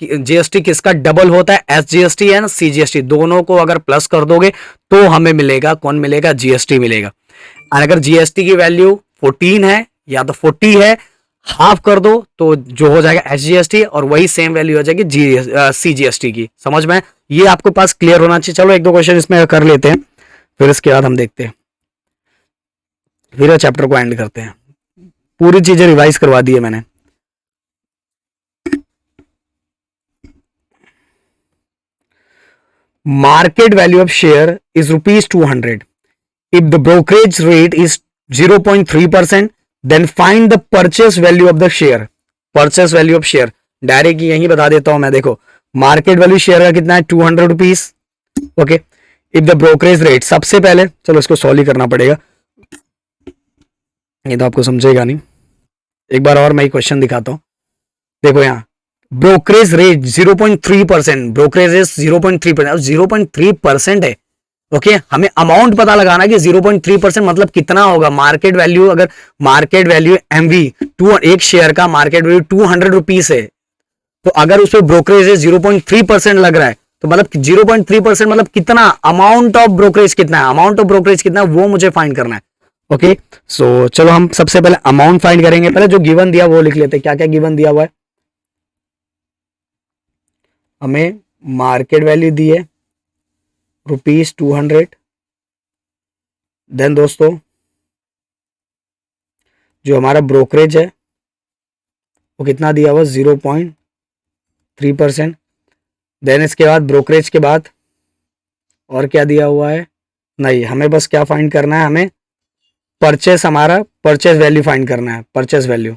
जीएसटी किसका डबल होता है, एसजीएसटी एंड सीजीएसटी, दोनों को अगर प्लस कर दोगे तो हमें मिलेगा, कौन मिलेगा, जीएसटी मिलेगा। और अगर जीएसटी की वैल्यू 14 है या तो 40 है, हाफ कर दो तो जो हो जाएगा एसजीएसटी, और वही सेम वैल्यू हो जाएगी सीजीएसटी की। समझ में, ये आपके पास क्लियर होना चाहिए। चलो एक दो क्वेश्चन इसमें कर लेते हैं, फिर इसके बाद हम देखते हैं, फिर चैप्टर को एंड करते हैं। पूरी चीजें रिवाइज करवा दी है मैंने। Market value of share is ₹200. If the brokerage rate is 0.3%, then find the purchase value of the share. Purchase value of share direct यही बता देता हूं मैं। देखो, मार्केट वैल्यू शेयर का कितना है, 200 rupees. Okay, if the brokerage rate, सबसे पहले चलो इसको सॉल्व ही करना पड़ेगा, ये तो आपको समझेगा नहीं। एक बार और मैं क्वेश्चन दिखाता हूं। देखो यहाँ ब्रोकरेज रेट 0.3%, ब्रोकरेज रेट 0.3%, 0.3% है। ओके, हमें अमाउंट पता लगाना कि 0.3% मतलब कितना होगा। मार्केट वैल्यू, अगर मार्केट वैल्यू एमवी एक शेयर का मार्केट वैल्यू 200 रुपीज है, तो अगर उस पर ब्रोकरेज रेट 0.3% लग रहा है, तो मतलब 0.3% मतलब कितना, अमाउंट ऑफ ब्रोकरेज कितना है, अमाउंट ऑफ ब्रोकरेज कितना है वो मुझे फाइंड करना है। ओके, सो चलो हम सबसे पहले अमाउंट फाइंड करेंगे। पहले जो गिवन दिया वो लिख लेते हैं, क्या क्या गिवन दिया हुआ है। हमें मार्केट वैल्यू दी है ₹200। देन दोस्तों जो हमारा ब्रोकरेज है वो कितना दिया हुआ, 0.3%। देन इसके बाद ब्रोकरेज के बाद और क्या दिया हुआ है, नहीं, हमें बस क्या फाइंड करना है, हमें परचेस, हमारा परचेस वैल्यू फाइंड करना है, purchase value.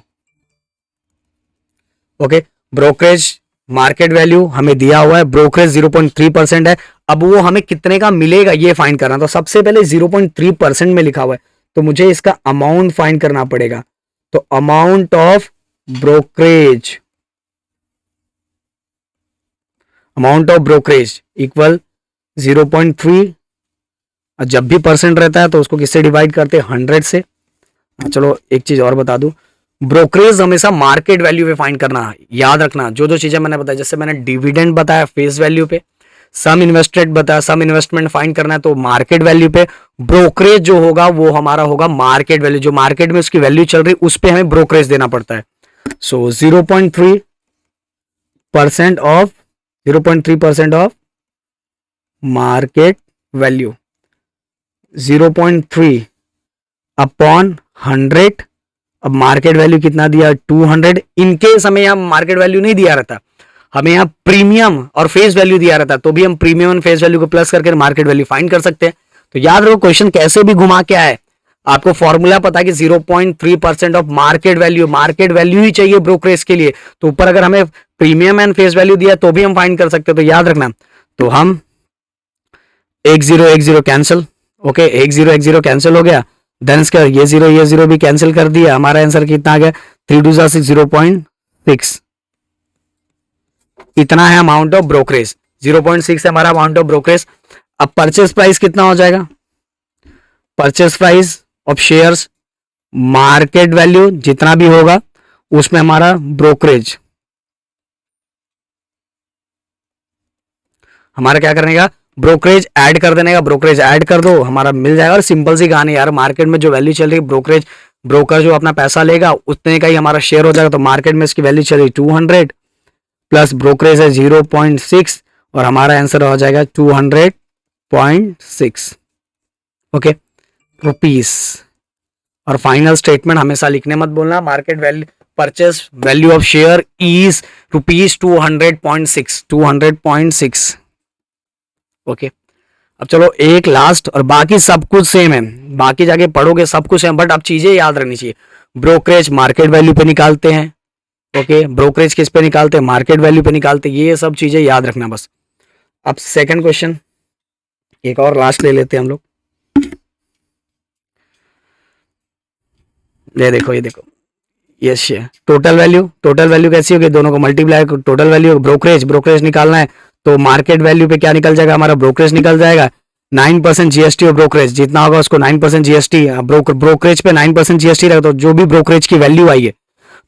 Okay, brokerage market value हमें दिया हुआ है, ब्रोकरेज 0.3% है। अब वो हमें कितने का मिलेगा ये फाइंड करना, तो सबसे पहले 0.3% में लिखा हुआ है, तो मुझे इसका अमाउंट फाइंड करना पड़ेगा। तो amount of brokerage, amount of brokerage equal 0.3, जब भी परसेंट रहता है तो उसको किससे डिवाइड करते हैं, 100 से। चलो एक चीज और बता दूं, ब्रोकरेज हमेशा मार्केट वैल्यू पे फाइंड करना, याद रखना। जो जो चीजें मैंने बताया, जैसे मैंने डिविडेंड बताया फेस वैल्यू पे, सम इन्वेस्टेड बताया सम इन्वेस्टमेंट फाइंड करना है तो मार्केट वैल्यू पे, ब्रोकरेज जो होगा वो हमारा होगा मार्केट वैल्यू, जो मार्केट में उसकी वैल्यू चल रही उस पे हमें ब्रोकरेज देना पड़ता है। सो 0.3% of 0.3% of market value, 0.3 upon 100। अब मार्केट वैल्यू कितना दिया, 200। इनकेस हमें यहाँ मार्केट वैल्यू नहीं दिया रहता, हमें यहाँ प्रीमियम और फेस वैल्यू दिया रहता, तो भी हम प्रीमियम और फेस वैल्यू को प्लस करके मार्केट वैल्यू फाइंड कर सकते हैं। तो याद रखो, क्वेश्चन कैसे भी घुमा के आए, आपको फॉर्मूला पता है कि 0.3% of market value, market value ही चाहिए ब्रोकरेज के लिए। तो ऊपर अगर हमें प्रीमियम एंड फेस वैल्यू दिया तो भी हम फाइंड कर सकते हैं। तो याद रखना, तो हम 10 कैंसिल। ओके, 10 कैंसिल हो गया। देन इसका ये जीरो भी कैंसिल कर दिया। हमारा आंसर कितना आ गया, 3 2 6, 0.6। इतना है अमाउंट ऑफ ब्रोकरेज, 0.6 है हमारा अमाउंट ऑफ ब्रोकरेज। अब परचेस प्राइस कितना हो जाएगा, purchase price of shares market value जितना भी होगा उसमें हमारा ब्रोकरेज, हमारा क्या करने का, ब्रोकरेज ऐड कर देने का। ब्रोकरेज ऐड कर दो, हमारा मिल जाएगा। और सिंपल सी कहानी यार, मार्केट में जो वैल्यू चल रही है ब्रोकरेज, ब्रोकर जो अपना पैसा लेगा उतने का ही हमारा शेयर हो जाएगा। तो मार्केट में इसकी वैल्यू चल रही 200 प्लस ब्रोकरेज है 0.6, और हमारा आंसर हो जाएगा 200.6 ओके रुपीस। और फाइनल स्टेटमेंट हमेशा लिखने मत बोलना, market value purchase value of share is rupees 200.6 okay. अब चलो एक लास्ट, और बाकी सब कुछ सेम है, बाकी जाके पढ़ोगे सब कुछ है, बट अब चीजें याद रखनी चाहिए। ब्रोकरेज मार्केट वैल्यू पे निकालते हैं ओके, ब्रोकरेज किस पे निकालते हैं, मार्केट वैल्यू पे निकालते हैं, ये सब चीजें याद रखना बस। अब सेकंड क्वेश्चन एक और लास्ट ले लेते हैं हम लोग। ये देखो यस टोटल वैल्यू कैसी होगी, दोनों को मल्टीप्लाई, टोटल वैल्यू ब्रोकरेज निकालना है तो मार्केट वैल्यू पे क्या निकल जाएगा, हमारा ब्रोकरेज निकल जाएगा 9% जीएसटी और ब्रोकरेज जितना होगा उसको 9% जीएसटी, ब्रोकरेज पे 9% जीएसटी रहेगा, तो जो भी ब्रोकरेज की वैल्यू आई है,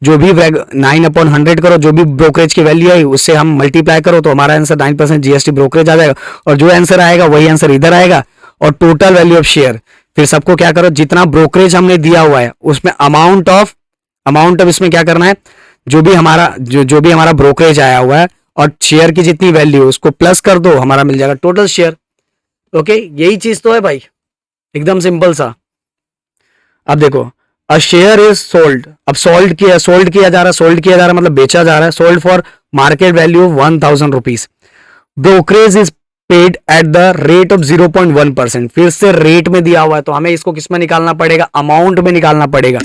जो भी 9/100 करो, जो भी ब्रोकरेज की वैल्यू आई उससे हम मल्टीप्लाई करो तो हमारा आंसर 9% जीएसटी ब्रोकरेज आ जाएगा, और जो आंसर आएगा वही आंसर इधर आएगा। और टोटल वैल्यू ऑफ शेयर, फिर सबको क्या करो, जितना ब्रोकरेज हमने दिया हुआ है उसमें अमाउंट ऑफ इसमें क्या करना है, जो भी हमारा ब्रोकरेज आया हुआ है और शेयर की जितनी वैल्यू उसको प्लस कर दो, हमारा मिल जाएगा टोटल शेयर ओके। यही चीज तो है भाई, एकदम सिंपल सा। अब देखो अ शेयर इज सोल्ड, अब सोल्ड किया जा रहा है मतलब बेचा जा रहा है, sold for market value 1000 rupees, brokerage is paid at the rate of 0.1%, फिर से रेट में दिया हुआ है तो हमें इसको किस में निकालना पड़ेगा, अमाउंट में निकालना पड़ेगा।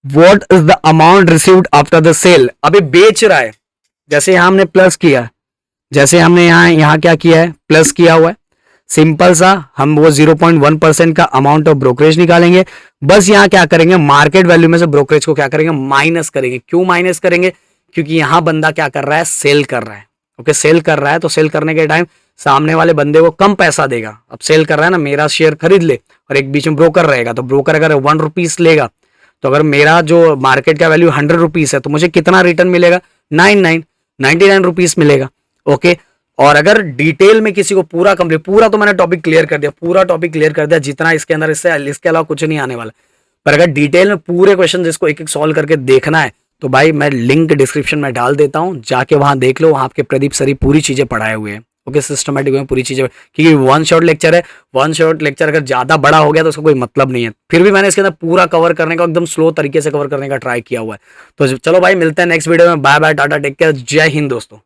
What is the amount received after the sale, अभी बेच रहा है, जैसे यहां हमने प्लस किया, जैसे हमने यहां क्या किया है, प्लस किया हुआ है, सिंपल सा हम वो 0.1% का अमाउंट ऑफ ब्रोकरेज निकालेंगे। बस यहां क्या करेंगे, मार्केट वैल्यू में से ब्रोकरेज को क्या करेंगे, माइनस करेंगे। क्यों माइनस करेंगे, क्योंकि यहां बंदा क्या कर रहा है, सेल कर रहा है ओके, सेल कर रहा है तो सेल करने के टाइम सामने वाले बंदे को कम पैसा देगा। अब सेल कर रहा है ना, मेरा शेयर खरीद ले, और एक बीच में ब्रोकर रहेगा, तो ब्रोकर अगर 1 रुपीज लेगा तो अगर मेरा जो मार्केट का वैल्यू 100 रुपीज है तो मुझे कितना रिटर्न मिलेगा, 99 रुपीज मिलेगा ओके। और अगर डिटेल में किसी को पूरा तो मैंने टॉपिक क्लियर कर दिया, जितना इसके अंदर, इसके अलावा कुछ नहीं आने वाला। पर अगर डिटेल में पूरे क्वेश्चन जिसको एक एक सॉल्व करके देखना है तो भाई मैं लिंक डिस्क्रिप्शन में डाल देता हूं, जाके वहां देख लो, वहां आपके प्रदीप सर पूरी चीजें पढ़ाए हुए हैं ओके, सिस्टमेटिक में पूरी चीजें, क्योंकि वन शॉट लेक्चर है, वन शॉट लेक्चर अगर ज्यादा बड़ा हो गया तो उसका कोई मतलब नहीं है। फिर भी मैंने इसके अंदर पूरा कवर करने का, एकदम स्लो तरीके से कवर करने का ट्राई किया हुआ है। तो चलो भाई मिलते हैं नेक्स्ट वीडियो में, bye bye tata take care, जय हिंद दोस्तों।